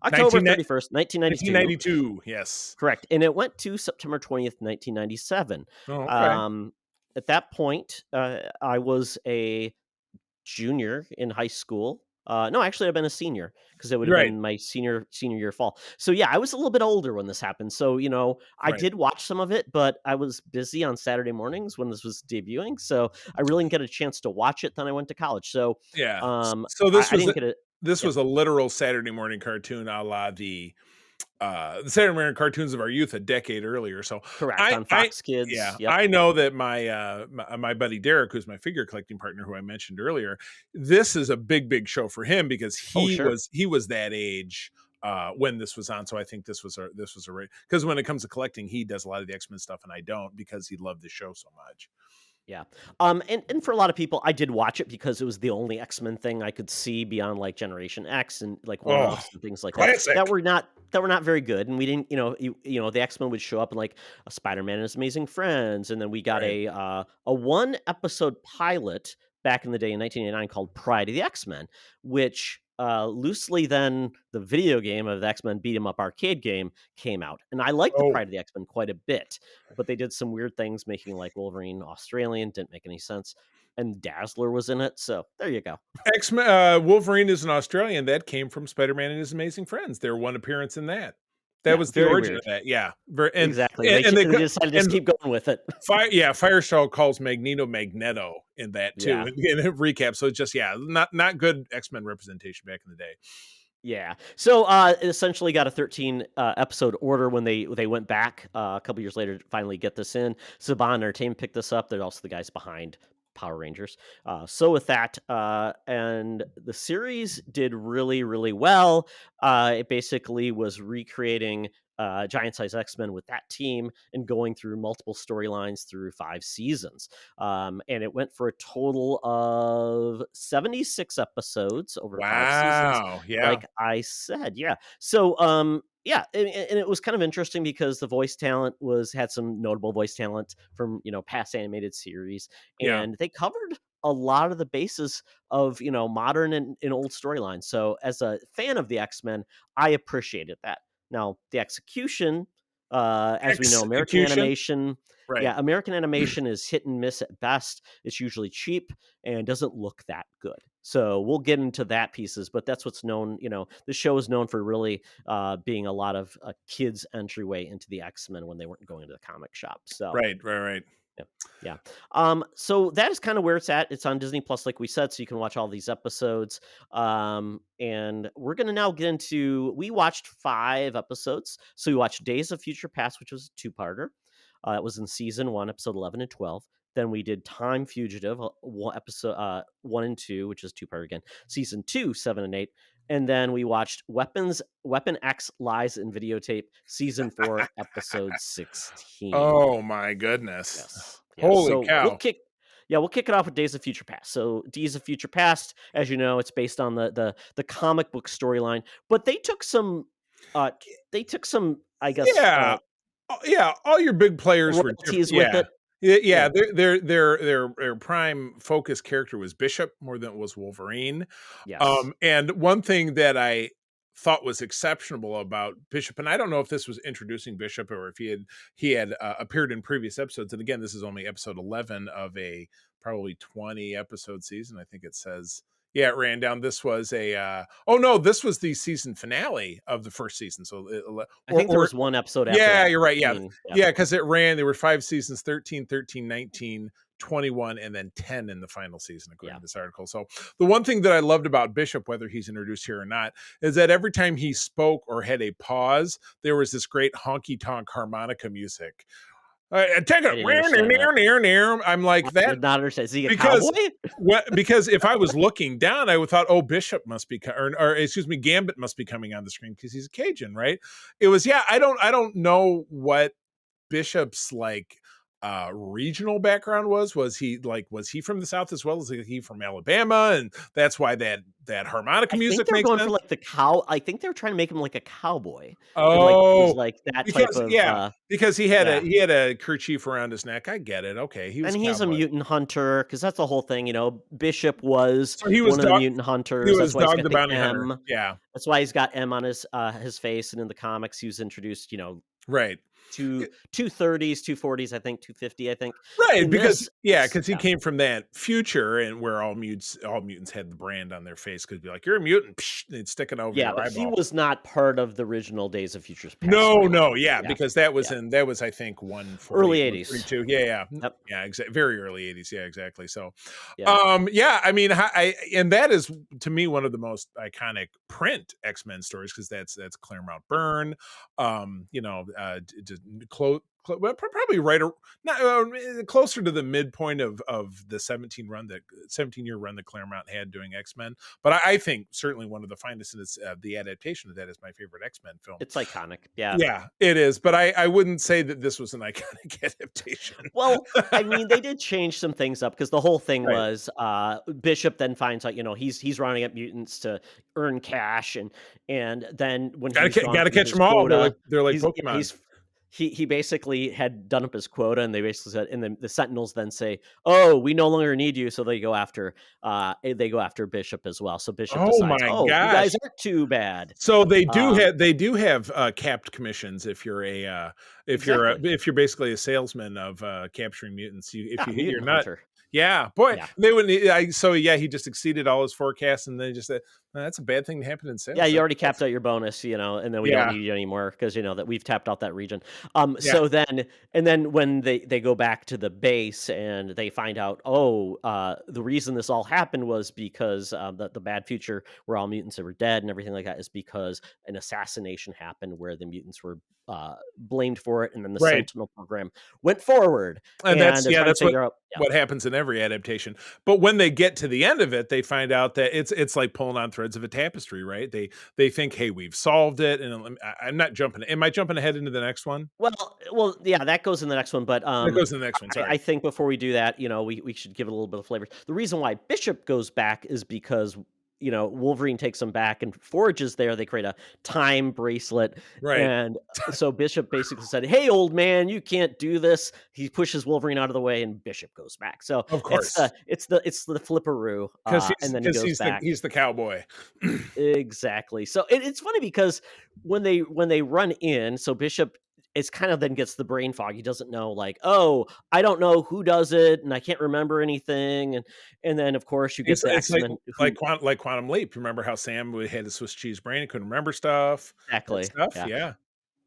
October 31st, 1992. Yes, correct, and it went to September 20th, 1997. Oh, okay. At that point, I was a junior in high school. No, actually, I've been a senior because it would have been my senior year fall. So yeah, I was a little bit older when this happened. So I did watch some of it, but I was busy on Saturday mornings when this was debuting, so I really didn't get a chance to watch it. Then I went to college. So so this was a literal Saturday morning cartoon, a la the Saturday morning cartoons of our youth a decade earlier. So correct, on Fox Kids. Yeah, yep. I know that my buddy Derek, who's my figure collecting partner, who I mentioned earlier, this is a big show for him because he was that age when this was on. So I think this was a because when it comes to collecting, he does a lot of the X-Men stuff and I don't, because he loved the show so much. Yeah. And for a lot of people, I did watch it because it was the only X-Men thing I could see beyond like Generation X and like one-offs and things like classic. that were not very good. And we didn't, the X-Men would show up in like a Spider-Man and His Amazing Friends, and then we got a 1-episode pilot back in the day in 1989 called Pride of the X-Men, which loosely then the video game of the X-Men beat 'em up arcade game came out, and I liked the Pride of the X-Men quite a bit, but they did some weird things making like Wolverine Australian, didn't make any sense, and Dazzler was in it, so there you go. X-Men Wolverine is an Australian. That came from Spider-Man and His Amazing Friends. Their one appearance in that. That was the origin of that. Yeah. Exactly. And they decided to just keep going with it. Firestall calls Magneto in that too. Yeah. In a recap. So it's just, not good X-Men representation back in the day. Yeah. So it essentially got a 13 episode order when they went back a couple years later to finally get this in. Saban Entertainment picked this up. They're also the guys behind Power Rangers. So with that, and the series did really, really well. It basically was recreating Giant Size X-Men with that team and going through multiple storylines through 5 seasons. And it went for a total of 76 episodes over 5 seasons. Wow. Yeah. Like I said, yeah. So, yeah, and it was kind of interesting because the voice talent had some notable voice talent from past animated series, Yeah. and they covered a lot of the bases of modern and old storylines. So as a fan of the X-Men, I appreciated that. Now the execution, as we know, American Execution? animation. Right. Yeah, American animation is hit and miss at best. It's usually cheap and doesn't look that good. So we'll get into that pieces, but that's what's known. The show is known for really being a lot of kids' entryway into the X-Men when they weren't going to the comic shop. So Right. yeah. So that is kind of where it's at. It's on Disney Plus, like we said, so you can watch all these episodes. And we're gonna now get into. We watched 5 episodes. So we watched Days of Future Past, which was a 2-parter. That was in season 1, episode 11 and 12. Then we did Time Fugitive, episode 1 and 2, which is 2-part again. Season 2, 7 and 8. And then we watched Weapon X Lies in Videotape, season 4, episode 16. Oh my goodness. Yes. Holy cow. We'll kick it off with Days of Future Past. So Days of Future Past, as you know, it's based on the comic book storyline, but they took some I guess all your big players were royalties with it. Yeah, their prime focus character was Bishop more than it was Wolverine. Yes. And one thing that I thought was exceptional about Bishop, and I don't know if this was introducing Bishop or if he had appeared in previous episodes. And again, this is only episode 11 of a probably 20 episode season. I think it says. Yeah, it ran down. This was this was the season finale of the first season. So I think there was one episode after. Yeah, that. you're right. Yeah, because it ran. There were 5 seasons: 13, 19, 21, and then 10 in the final season, according to this article. So the one thing that I loved about Bishop, whether he's introduced here or not, is that every time he spoke or had a pause, there was this great honky tonk harmonica music. Take it near. I'm like that. I did not understand. Is he a cowboy? Because if I was looking down, I would thought, oh, Bishop must be, or excuse me, Gambit must be coming on the screen because he's a Cajun, right? It was, I don't know what Bishop's regional background was he from the South as well? Is he from Alabama? And that's why that harmonica music makes sense. For I think they were trying to make him like a cowboy. Oh, like that type of because he had a kerchief around his neck. I get it. Okay, he's a mutant hunter because that's the whole thing. He was one of the mutant hunters. He was Dog the Bounty Hunter. Yeah, that's why he's got M on his face. And in the comics, he was introduced. Right. 230s, 240s, I think 250, I think. Right, because he came from that future and where all mutants had the brand on their face because be like, you're a mutant, they'd stick it over your eyeball. He was not part of the original Days of Future Past. No, because that was I think 140, early 80s. Yeah, very early 80s. Yeah, exactly. So, I mean, and that is to me one of the most iconic print X-Men stories because that's Claremont Byrne. Probably closer to the midpoint of the 17-year run that Claremont had doing X-Men. But I think certainly one of the finest, and it's the adaptation of that is my favorite X-Men film. It's iconic. Yeah. Yeah, it is. But I wouldn't say that this was an iconic adaptation. Well, I mean, they did change some things up because the whole thing was Bishop then finds out, he's rounding up mutants to earn cash. And then when gotta catch them all. They're like Pokemon. He basically had done up his quota, and they basically said, and the Sentinels then say, "Oh, we no longer need you," so they go after Bishop as well. So Bishop decides, you guys aren't too bad. So they do have capped commissions if you're if you're basically a salesman of capturing mutants. If you hit your nut. Yeah, boy, they wouldn't. He just exceeded all his forecasts, and they just said, That's a bad thing to happen in sales. Yeah, you already capped out your bonus, and then we don't need you anymore because that we've tapped out that region. So then when they go back to the base and they find out, the reason this all happened was because the bad future where all mutants were dead and everything like that is because an assassination happened where the mutants were blamed for it, and then the Sentinel program went forward. And that's out, what happens in every adaptation. But when they get to the end of it, they find out that it's like pulling on threads of a tapestry, right? They think, hey, we've solved it. And I'm not jumping. Am I jumping ahead into the next one? Well, yeah, that goes in the next one. But that goes in the next one. Sorry. I think before we do that, we should give it a little bit of flavor. The reason why Bishop goes back is because Wolverine takes him back and Forge is there. They create a time bracelet. Right. And so Bishop basically said, hey, old man, you can't do this. He pushes Wolverine out of the way and Bishop goes back. So of course it's the flipperoo. And then he goes back. He's the cowboy. Exactly. So it's funny because when they run in, so Bishop it's kind of then gets the brain fog. He doesn't know, like, I don't know who does it, and I can't remember anything. And then of course you get the X-Men like Quantum Leap. Remember how Sam had a Swiss cheese brain and couldn't remember stuff? Exactly. Yeah.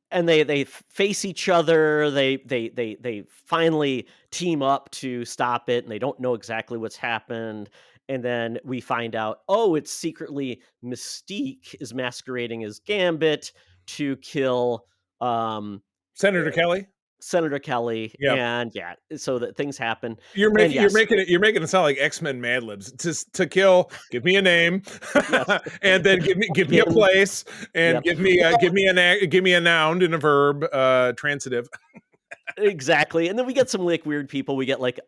And they face each other. They finally team up to stop it, and they don't know exactly what's happened. And then we find out, it's secretly Mystique is masquerading as Gambit to kill Senator Kelly. And so that things happen. You're making it sound like X-Men Mad Libs. To kill, give me a name, and then give me a place, and give me a noun and a verb, transitive. Exactly. And then we get some like weird people. We get like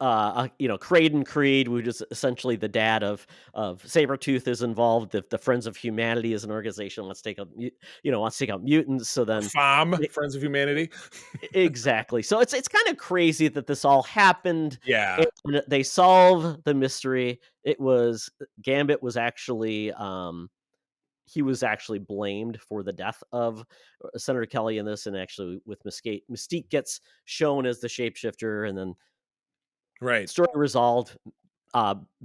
Craden Creed, who is essentially the dad of Sabretooth, is involved. The Friends of Humanity is an organization wants to take out mutants. So then Friends of Humanity. Exactly. So it's kind of crazy that this all happened. Yeah. And they solve the mystery. It was Gambit was actually he was actually blamed for the death of Senator Kelly in this, and actually with Mystique gets shown as the shapeshifter, and then story resolved.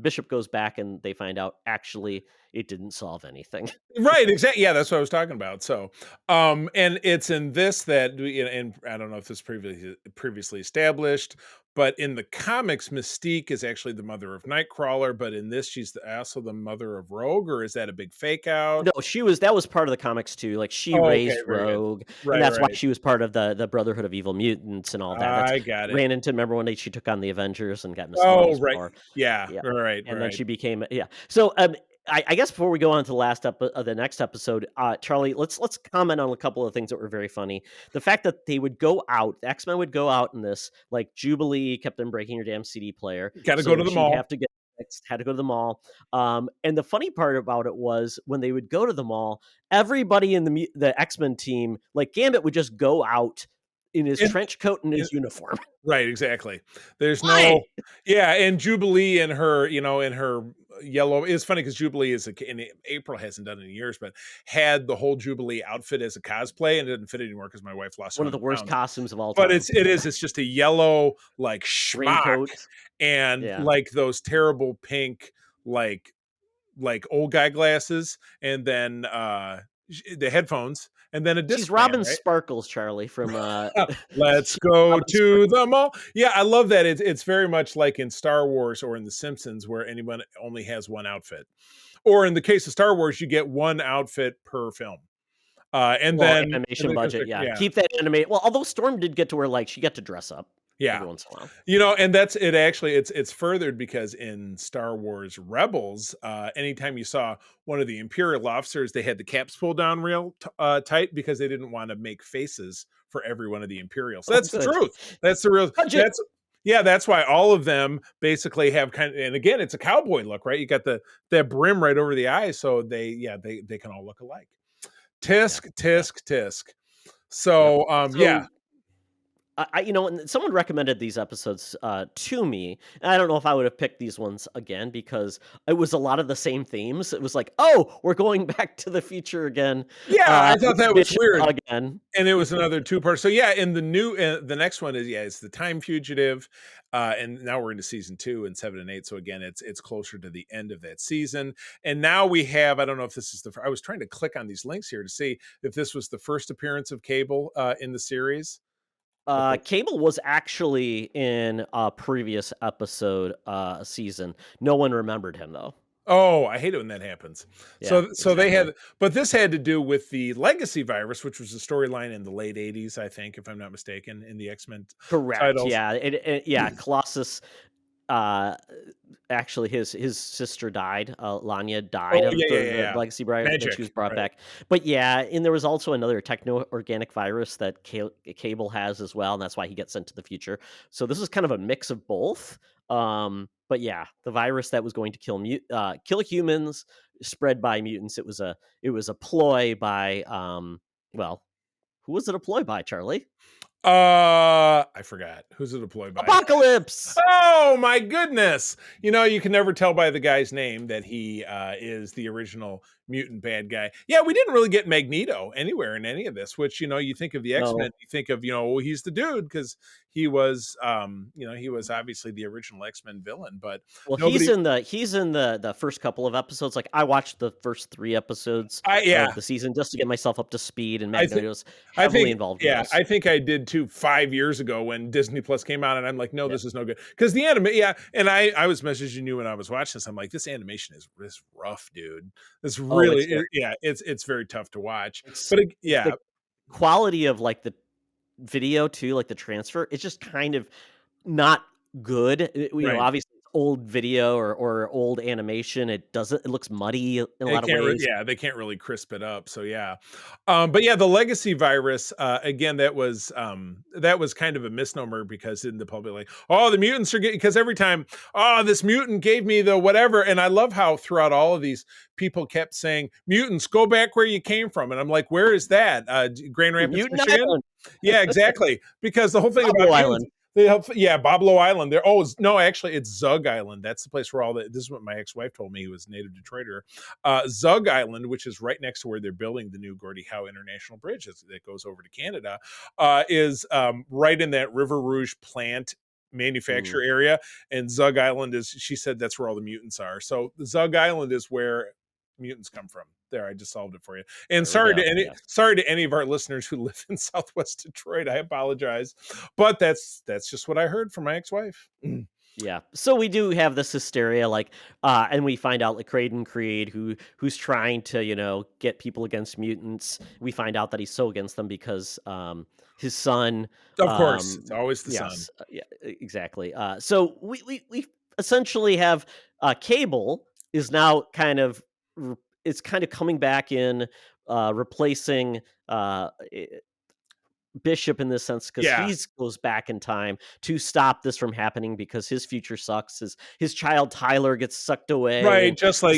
Bishop goes back, and they find out actually it didn't solve anything. Right, exactly. Yeah, that's what I was talking about. So, and it's in this that, and I don't know if this previously established, but in the comics, Mystique is actually the mother of Nightcrawler, but in this, she's also the mother of Rogue, or is that a big fake out? No, that was part of the comics too. Like she raised Rogue, and that's why she was part of the Brotherhood of Evil Mutants and all that. I got it. Remember when she took on the Avengers and got Mysterio's power. Yeah. Right. And then she became So I guess before we go on to the next episode, Charlie, let's comment on a couple of things that were very funny. The fact that they would go out, the X-Men would go out in this, like Jubilee kept on breaking your damn CD player. Got to go to the mall. Had to go to the mall. And the funny part about it was when they would go to the mall, everybody in the X-Men team, like Gambit, would just go out in his trench coat and his uniform. Right, exactly. There's and Jubilee in her yellow. It's funny because Jubilee and April hasn't done it in years, but had the whole Jubilee outfit as a cosplay, and it didn't fit anymore because my wife lost one of the worst costumes of all time. But it's just a yellow like schmuck and like those terrible pink like old guy glasses, and then the headphones. And then she's Robin Sparkles, Charlie, from Let's Go to the Mall. Yeah, I love that. It's very much like in Star Wars or in The Simpsons, where anyone only has one outfit. Or in the case of Star Wars, you get one outfit per film. And then animation budget, keep that animated. Well, although Storm did get to where she got to dress up. Yeah, every once in a while. And that's it. Actually, it's furthered because in Star Wars Rebels, anytime you saw one of the Imperial officers, they had the caps pulled down real tight because they didn't want to make faces for every one of the Imperials. So that's the truth. That's the real. That's why all of them basically have and again, it's a cowboy look, right? You got that brim right over the eyes, so they can all look alike. Tisk. So, and someone recommended these episodes to me. And I don't know if I would have picked these ones again because it was a lot of the same themes. It was like, oh, we're going back to the future again. Yeah, I thought that was Bishop weird. again. And it was another two-part. So yeah, in the next one is it's the Time Fugitive, and now we're into season 2 and 7 and 8. So again, it's closer to the end of that season. And now we have, I don't know if this is I was trying to click on these links here to see if this was the first appearance of Cable in the series. Cable was actually in a previous episode season. No one remembered him though. Oh, I hate it when that happens. Yeah, So exactly. they had, but this had to do with the legacy virus, which was a storyline in the late 80s, I think, if I'm not mistaken, in the X-Men Correct. titles. Yeah, Colossus. Actually, his sister died. Lanya died of the legacy virus, and she was brought back. But yeah, and there was also another techno-organic virus that Cable has as well, and that's why he gets sent to the future. So this is kind of a mix of both. But yeah, the virus that was going to kill humans spread by mutants. It was a ploy by well, who was it a ploy by, Charlie? I forgot. Who's it deployed by? Apocalypse. Oh my goodness. You can never tell by the guy's name that he is the original mutant bad guy. Yeah, we didn't really get Magneto anywhere in any of this, which, you think of the X-Men, you think of, he's the dude because he was, he was obviously the original X-Men villain, but he's in the first couple of episodes. Like I watched the first 3 episodes of the season just to get myself up to speed, and Magneto's heavily involved in this. I think I did too 5 years ago when Disney Plus came out, and I'm like, no, this is no good. Because the anime, and I was messaging you when I was watching this. I'm like, this animation is rough, dude. It's really, it's very tough to watch. The quality of like the video too, like the transfer, it's just kind of not good. Obviously it's old video or old animation. It looks muddy in a lot of ways. They can't really crisp it up. So but the legacy virus, again, that was kind of a misnomer because in the public, like, oh, the mutants are getting, because every time, oh, this mutant gave me the whatever. And I love how throughout all of these, people kept saying, mutants, go back where you came from. And I'm like, where is that? Grand Rapids, Michigan? Yeah, exactly. Because the whole thing about Island. Boblo Island. There. Oh, no, actually, it's Zug Island. That's the place where this is what my ex-wife told me, who was native Detroiter. Zug Island, which is right next to where they're building the new Gordie Howe International Bridge that goes over to Canada, is right in that River Rouge plant manufacture area. And Zug Island she said that's where all the mutants are. So Zug Island is where mutants come from. There, I just solved it for you. And sorry to any of our listeners who live in Southwest Detroit. I apologize, but that's just what I heard from my ex-wife. Yeah, so we do have this hysteria, like, and we find out like Craden Creed, who's trying to get people against mutants. We find out that he's so against them because his son. Of course, it's always the son. Yeah, exactly. So we essentially have Cable is now kind of. It's kind of coming back in, replacing Bishop in this sense, because he goes back in time to stop this from happening because his future sucks. His child Tyler gets sucked away. Right, just like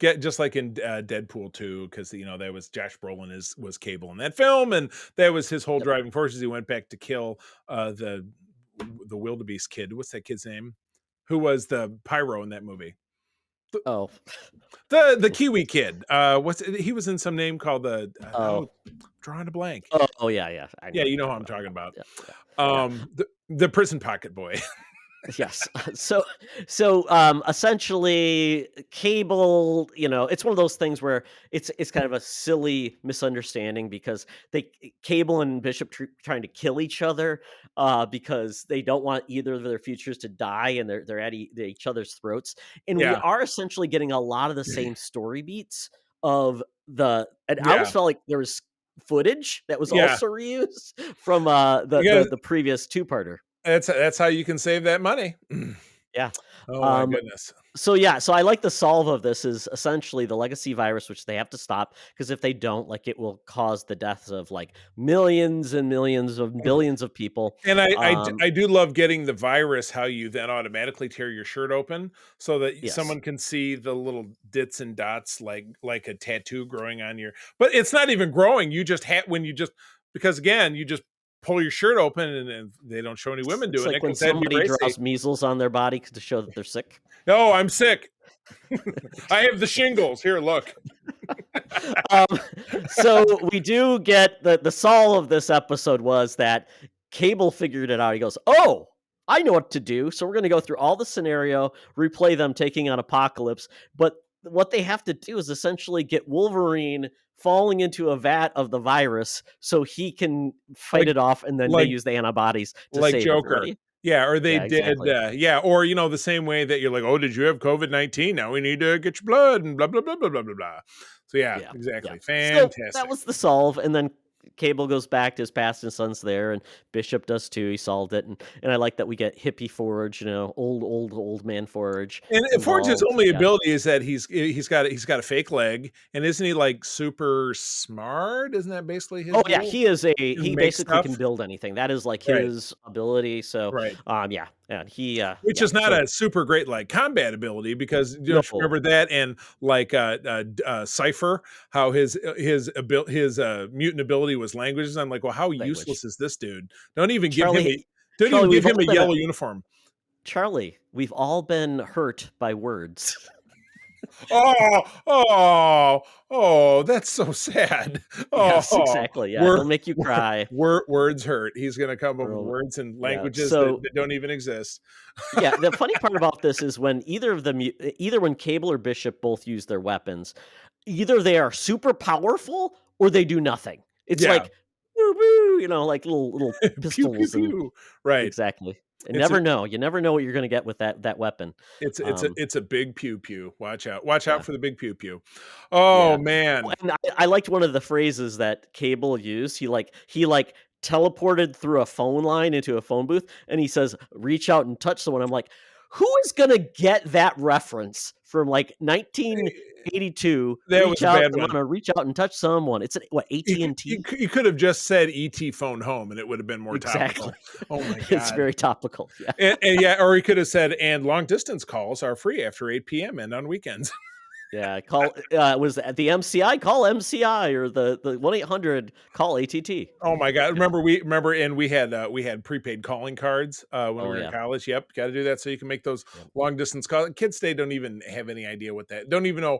just like in Deadpool 2, because that was Josh Brolin was Cable in that film, and that was his whole driving force. He went back to kill the wildebeest kid. What's that kid's name? Who was the pyro in that movie? The Kiwi kid. He was in some name called drawing a blank. Yeah. You know who I'm talking about. The prison pocket boy. Yes. So essentially Cable, it's one of those things where it's kind of a silly misunderstanding because Cable and Bishop trying to kill each other because they don't want either of their futures to die, and they're at each other's throats. And we are essentially getting a lot of the same story beats of I always felt like there was footage that was also reused from the previous 2-parter. That's how you can save that money. Yeah. Oh my goodness. So I like the solve of this is essentially the legacy virus, which they have to stop, because if they don't, like, it will cause the deaths of like millions and millions of billions of people. And I do love getting the virus, how you then automatically tear your shirt open so that someone can see the little dits and dots like a tattoo growing on but it's not even growing. You just because again, you just pull your shirt open and they don't show any women It's doing like it when because that'd be somebody racy. draws measles on their body to show that they're sick. No, I'm sick. I have the shingles. Here, look. So we do get the solve of this episode was that Cable figured it out. He goes, "Oh, I know what to do." So we're going to go through all the scenario, replay them taking on Apocalypse. But what they have to do is essentially get Wolverine falling into a vat of the virus so he can fight it off, and then they use the antibodies to like save Joker. everybody. Yeah, or they Yeah, exactly. did, or the same way that you're like, oh, did you have COVID-19? Now we need to get your blood and blah blah blah blah blah blah blah. So yeah, exactly, fantastic. So that was the solve, and then Cable goes back to his past and son's there, and Bishop does too. He solved it, and I like that we get hippie Forge, old man Forge. And Forge's only ability is that he's got a fake leg, and isn't he like super smart? Isn't that basically his? Oh yeah, he basically stuff? Can build anything. That is like his ability. So he which is not a super great like combat ability because remember that and like Cypher, how his mutant ability was languages. I'm like, well, how useless is this dude? Don't even give him a yellow uniform. Charlie, we've all been hurt by words. Oh, that's so sad. Yes, exactly. Yeah, it'll make you cry. Words hurt. He's going to come up with words and languages that don't even exist. Yeah, the funny part about this is when either when Cable or Bishop both use their weapons, either they are super powerful or they do nothing. It's like, like little pistols. Pew, pew, pew. Right. Exactly. You never know what you're going to get with that weapon. It's a big pew pew. Watch out for the big pew pew. Oh man. And I liked one of the phrases that Cable used. He teleported through a phone line into a phone booth, and he says, "Reach out and touch someone." I'm like, who is going to get that reference from like 1982? That was a bad one. Reach out and touch someone. It's AT&T. You could have just said ET phone home, and it would have been more topical. Oh my god, it's very topical. Yeah, and or he could have said, "And long distance calls are free after 8 p.m. and on weekends." Yeah, call was at the MCI, call MCI, or the 1-800 call ATT. Oh my god, and we had prepaid calling cards when we were in college. Yep, got to do that so you can make those long distance calls. Kids today don't even have any idea what that. Don't even know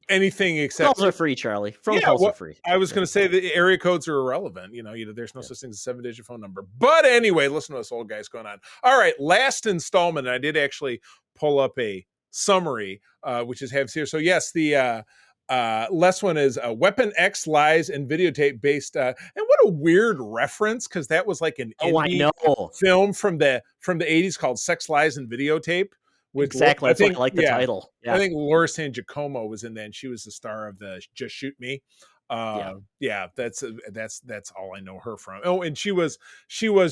anything except calls are free, Charlie. Phone calls are free. I was going to say the area codes are irrelevant. There's no such thing as a 7-digit phone number. But anyway, listen to us old guys going on. All right, last installment. And I did actually pull up a summary, which is here. So yes, the last one is Weapon X Lies and Videotape based. And what a weird reference, because that was like an indie film from the 80s called Sex, Lies, and Videotape. Exactly. I like the title. Yeah. I think Laura San Giacomo was in that, and she was the star of the Just Shoot Me. That's all I know her from. Oh, and she was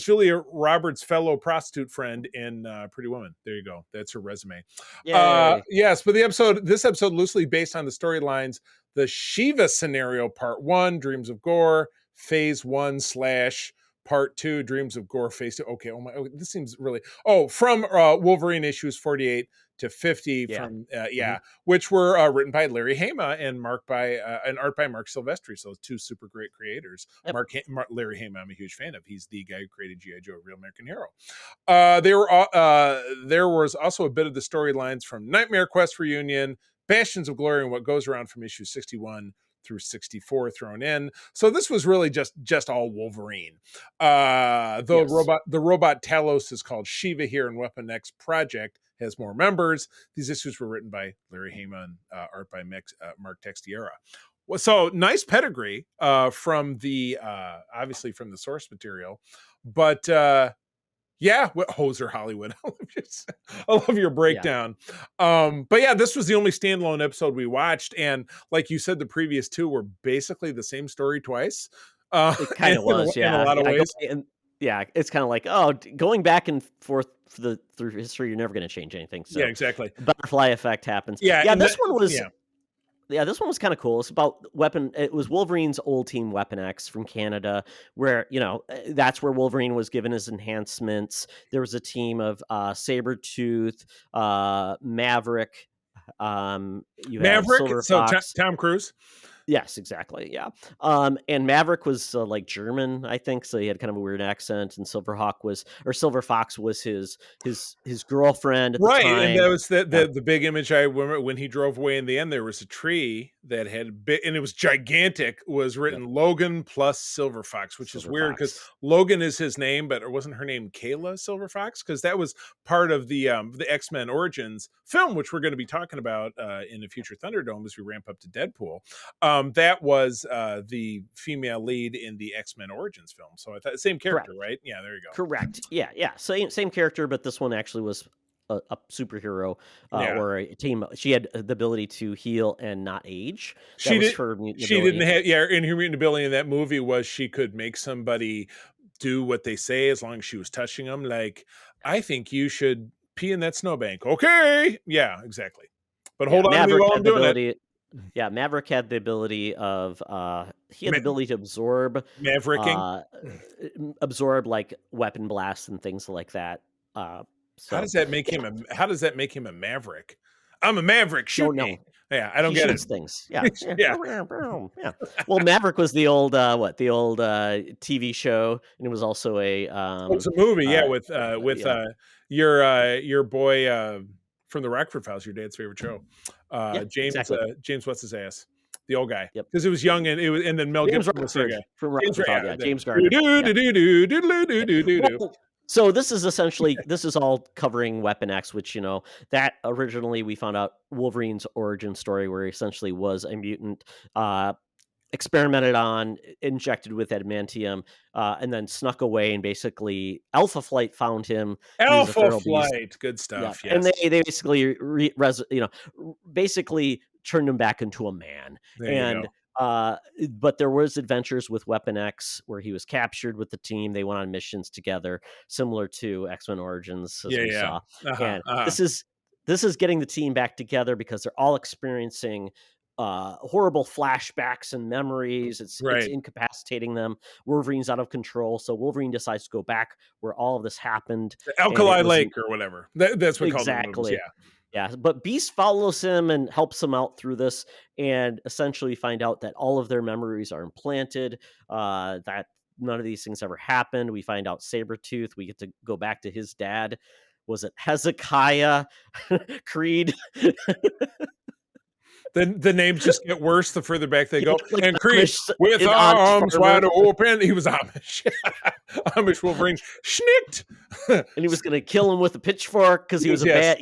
Julia Roberts' fellow prostitute friend in Pretty Woman. There you go. That's her resume. Yes, but this episode loosely based on the storylines the Shiva Scenario Part 1, Dreams of Gore, Phase 1 / Part 2, Dreams of Gore, Phase 2. Okay, this seems really... from Wolverine issues 48 to 50 from which were written by Larry Hama and art by Mark Silvestri. So two super great creators. Yep. Larry Hama, I'm a huge fan of. He's the guy who created G.I. Joe, Real American Hero. There was also a bit of the storylines from Nightmare Quest Reunion, Bastions of Glory, and What Goes Around from issue 61 through 64 thrown in. So this was really just all Wolverine. The robot Talos is called Shiva here, and Weapon X Project has more members. These issues were written by Larry Hama and art by Mark Texeira. Well, so nice pedigree from the obviously from the source material, but Hoser Hollywood. I love your breakdown. But yeah, this was the only standalone episode we watched, and like you said, the previous two were basically the same story twice. It kind of was, in a lot of ways. It's kind of like, going back and forth through history, you're never going to change anything. So exactly. Butterfly effect happens. This one was kind of cool. It's about it was Wolverine's old team, Weapon X from Canada, where, that's where Wolverine was given his enhancements. There was a team of Sabretooth, Maverick, Maverick, so Tom Cruise. Yes, exactly. Yeah. And Maverick was like German, I think, so he had kind of a weird accent. And Silver Fox was his girlfriend at the Right, and that time. was the big image I remember when he drove away in the end. There was a tree that had big, and it was gigantic. Was written Yep. Logan plus Silver Fox, which is Silver weird because Fox. Logan is his name, but it wasn't her name Kayla Silver Fox, because that was part of the X-Men Origins film, which we're going to be talking about in a future Thunderdome as we ramp up to Deadpool. That was the female lead in the X-Men Origins film. So I thought same character, Correct. right? Yeah, there you go. Correct. Yeah, yeah. Same character, but this one actually was a superhero Yeah. or a team. She had the ability to heal and not age. That She was did. her mutant She ability. didn't have. Yeah, and her mutant ability in that movie was she could make somebody do what they say as long as she was touching them. Like, I think you should pee in that snowbank. Okay. Yeah, exactly. But hold on to me Maverick while had I'm the doing it. ability. Yeah, Maverick had the ability of he had the ability to Mavericking. absorb like weapon blasts and things like that. How So does that make yeah, him a? How does that make him a maverick? I'm a maverick. Shoot don't know. me. Yeah, I don't He get it. shoots things. Yeah. Yeah. Yeah. Well, Maverick was the old TV show, and it was also a Oh, it's a movie. Yeah, with yeah. your boy from the Rockford Files, your dad's favorite show. Yeah, James exactly. James what's his ass? The old guy. Yep. Because it was young and then Mel James Gibson was the Rockford guy. from James, Rockford, yeah, yeah. James Garner. do. So this is all covering Weapon X, which that originally we found out Wolverine's origin story, where he essentially was a mutant, experimented on, injected with adamantium, and then snuck away, and basically Alpha Flight found him. He was a Alpha feral beast. Flight, good Yeah, stuff. Yes. and they basically basically turned him back into a man. There you And but there was adventures with Weapon X where he was captured with the team. They went on missions together, similar to X-Men Origins, as we saw. And this is getting the team back together because they're all experiencing horrible flashbacks and memories. It's incapacitating them. Wolverine's out of control, so Wolverine decides to go back where all of this happened. Alkali Lake or whatever. That's what exactly. called it. Yeah, but Beast follows him and helps him out through this, and essentially find out that all of their memories are implanted, that none of these things ever happened. We find out Sabretooth. We get to go back to his dad. Was it Hezekiah Creed? The names just get worse the further back they go. Like and Creed, with arms wide open, he was Amish. Amish Wolverine, schnicked. And he was going to kill him with a pitchfork because he was a bad.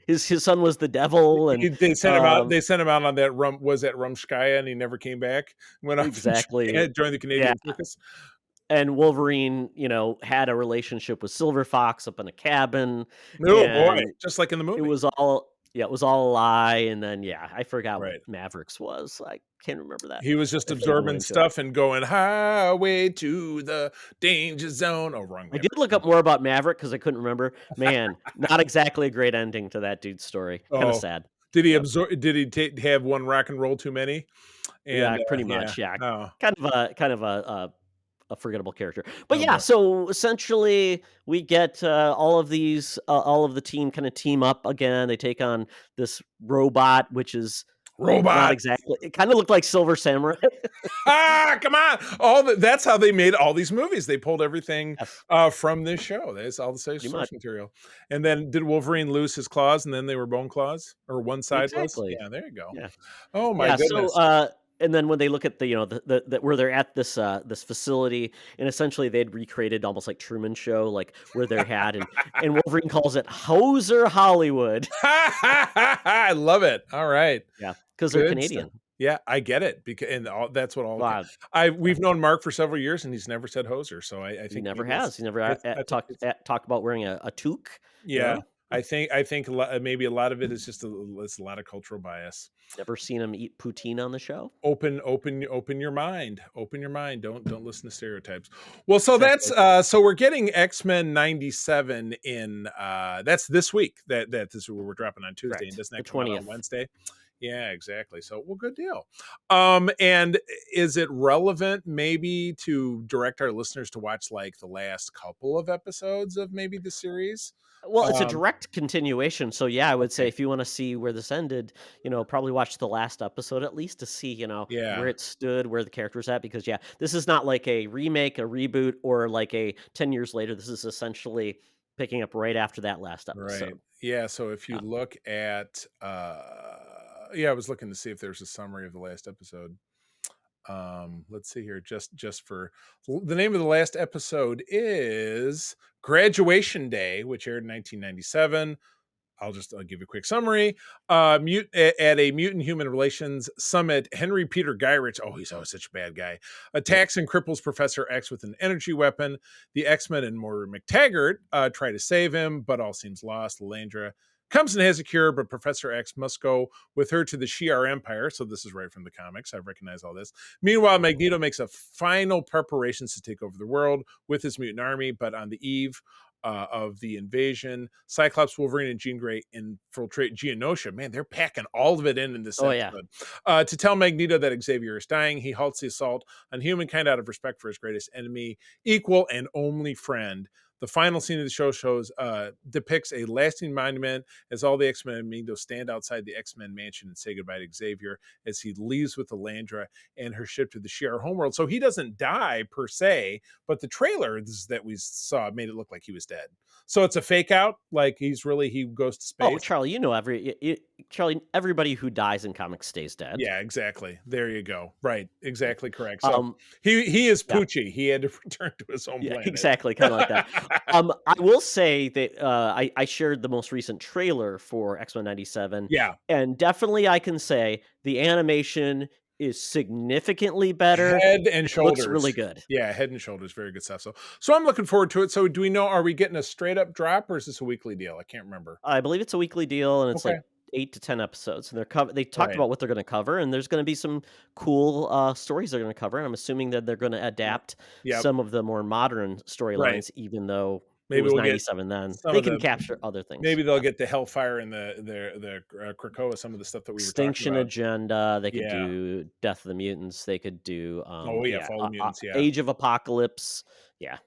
His son was the devil, and they sent him out. They sent him out on that Rumskaya, and he never came back. Went off exactly. Joined the Canadian circus. And Wolverine, had a relationship with Silver Fox up in a cabin. Oh boy, just like in the movie. It was all a lie. And then I forgot what Mavericks was. I can't remember that. He was just absorbing stuff and going highway to the danger zone. Oh, wrong. I did look up more about Maverick because I couldn't remember. Man, not exactly a great ending to that dude's story. Kind of sad. Did he absorb? Did he have one rock and roll too many? And, yeah, pretty much. Yeah, oh. kind of a forgettable character. But so essentially we get all of the team kind of team up again. They take on this robot, which is not exactly. It kind of looked like Silver Samurai. Come on! That's how they made all these movies. They pulled everything from this show. That's all the source material. And then did Wolverine lose his claws, and then they were bone claws, or one side was? Yeah, there you go. Yeah. Oh my goodness. So, and then when they look at the where they're at this facility, and essentially they'd recreated almost like Truman Show, like where they had and Wolverine calls it Hoser Hollywood. I love it. All right. Yeah, because they're Canadian. Yeah, I get it that's what all. We've known Mark for several years, and he's never said hoser. So I think he never has. He never talked about wearing a toque. Yeah. I think maybe a lot of it is just it's a lot of cultural bias. Never seen him eat poutine on the show. Open your mind. Open your mind. Don't listen to stereotypes. Well, so that's so we're getting X-Men 97 in that's this week. That this is where we're dropping on Tuesday. Correct. And doesn't that the come 20th out on Wednesday? Yeah, exactly. So, well, good deal. And is it relevant maybe to direct our listeners to watch like the last couple of episodes of maybe the series? Well, it's a Um, direct continuation, so yeah, I would say okay. if you want to see where this ended, probably watch the last episode at least to see, where Yeah. it stood, where the character's at. Because yeah, this is not like a remake, a reboot, or like a 10 years later. This is essentially picking up right after that last Right. episode. Yeah. So if you Yeah. look at, yeah, I was looking to see if there's a summary of the last episode. Let's see here. Just for the name of the last episode is Graduation Day, which aired in 1997. I'll give you a quick summary. At a mutant human relations summit, Henry Peter Gyrich, oh, he's always such a bad guy, attacks and cripples Professor X with an energy weapon. The X-Men and Moira McTaggart try to save him, but all seems lost. Lilandra comes and has a cure, but Professor X must go with her to the Shi'ar Empire. So this is right from the comics. I recognize all this. Meanwhile, Magneto makes a final preparations to take over the world with his mutant army, but on the eve of the invasion, Cyclops, Wolverine, and Jean Grey infiltrate Geonosia. Man, they're packing all of it in this Oh yeah. episode. To tell Magneto that Xavier is dying, he halts the assault on humankind out of respect for his greatest enemy, equal, and only friend. The final scene of the show depicts a lasting monument as all the X-Men and Magneto stand outside the X-Men mansion and say goodbye to Xavier as he leaves with Lilandra and her ship to the Shi'ar homeworld. So he doesn't die per se, but the trailers that we saw made it look like he was dead. So it's a fake out, like he goes to space. Oh, Charlie, Charlie, everybody who dies in comics stays dead. Yeah, exactly. There you go. Right, exactly correct. So he is Poochie. Yeah. He had to return to his home planet. Exactly, kind of like that. I will say that I shared the most recent trailer for X-Men 97. Yeah, and definitely I can say the animation is significantly better. Head and shoulders. Looks really good. Yeah, Head and Shoulders, very good stuff. So I'm looking forward to it. So do we know, are we getting a straight up drop or is this a weekly deal? I can't remember. I believe it's a weekly deal and it's like 8 to 10 episodes. And they talked about what they're going to cover, and there's going to be some cool stories they're going to cover. And I'm assuming that they're going to adapt some of the more modern storylines, even though maybe it was 97 then. They can capture other things. Maybe they'll get the Hellfire and the Krakoa, some of the stuff that we were talking Extinction about. Agenda. They could do Death of the Mutants. They could do Fall of the Mutants, Age of Apocalypse. Yeah.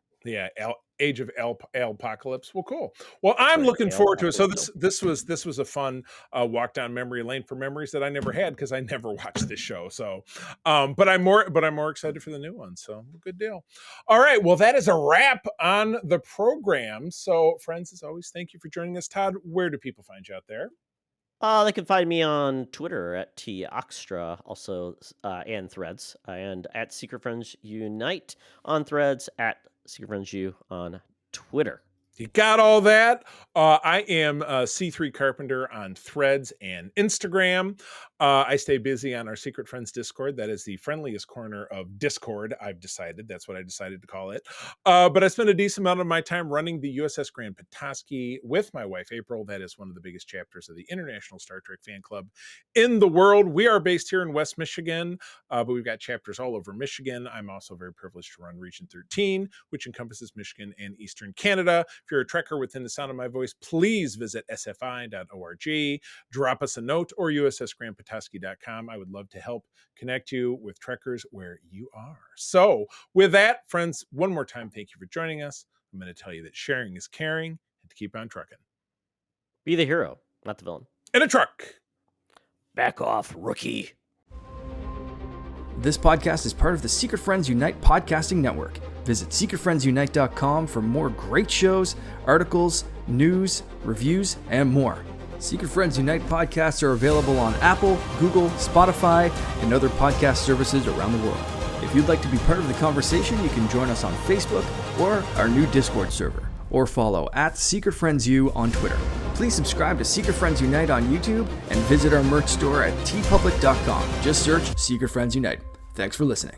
Age of Apocalypse. Well, cool. Well, I'm looking forward to it. So this was a fun walk down memory lane for memories that I never had because I never watched this show. So, but I'm more excited for the new one. So good deal. All right. Well, that is a wrap on the program. So, friends, as always, thank you for joining us. Todd, where do people find you out there? They can find me on Twitter at @TOxtra, also and Threads, and at Secret Friends Unite on Threads, at Secret Friends U on Twitter. You got all that. I am C3 Carpenter on Threads and Instagram. I stay busy on our Secret Friends Discord. That is the friendliest corner of Discord, I've decided. That's what I decided to call it. But I spend a decent amount of my time running the USS Grand Petoskey with my wife, April. That is one of the biggest chapters of the International Star Trek Fan Club in the world. We are based here in West Michigan, but we've got chapters all over Michigan. I'm also very privileged to run Region 13, which encompasses Michigan and Eastern Canada. If you're a Trekker within the sound of my voice, please visit sfi.org, drop us a note, or ussgrandpetoskey.com. I would love to help connect you with Trekkers where you are. So with that, friends, one more time, thank you for joining us. I'm going to tell you that sharing is caring and to keep on trucking. Be the hero, not the villain. In a truck. Back off, rookie. This podcast is part of the Secret Friends Unite podcasting network. Visit secretfriendsunite.com for more great shows, articles, news, reviews, and more. Secret Friends Unite podcasts are available on Apple, Google, Spotify, and other podcast services around the world. If you'd like to be part of the conversation, you can join us on Facebook or our new Discord server, or follow @SecretFriendsU on Twitter. Please subscribe to Secret Friends Unite on YouTube and visit our merch store at tpublic.com. Just search Secret Friends Unite. Thanks for listening.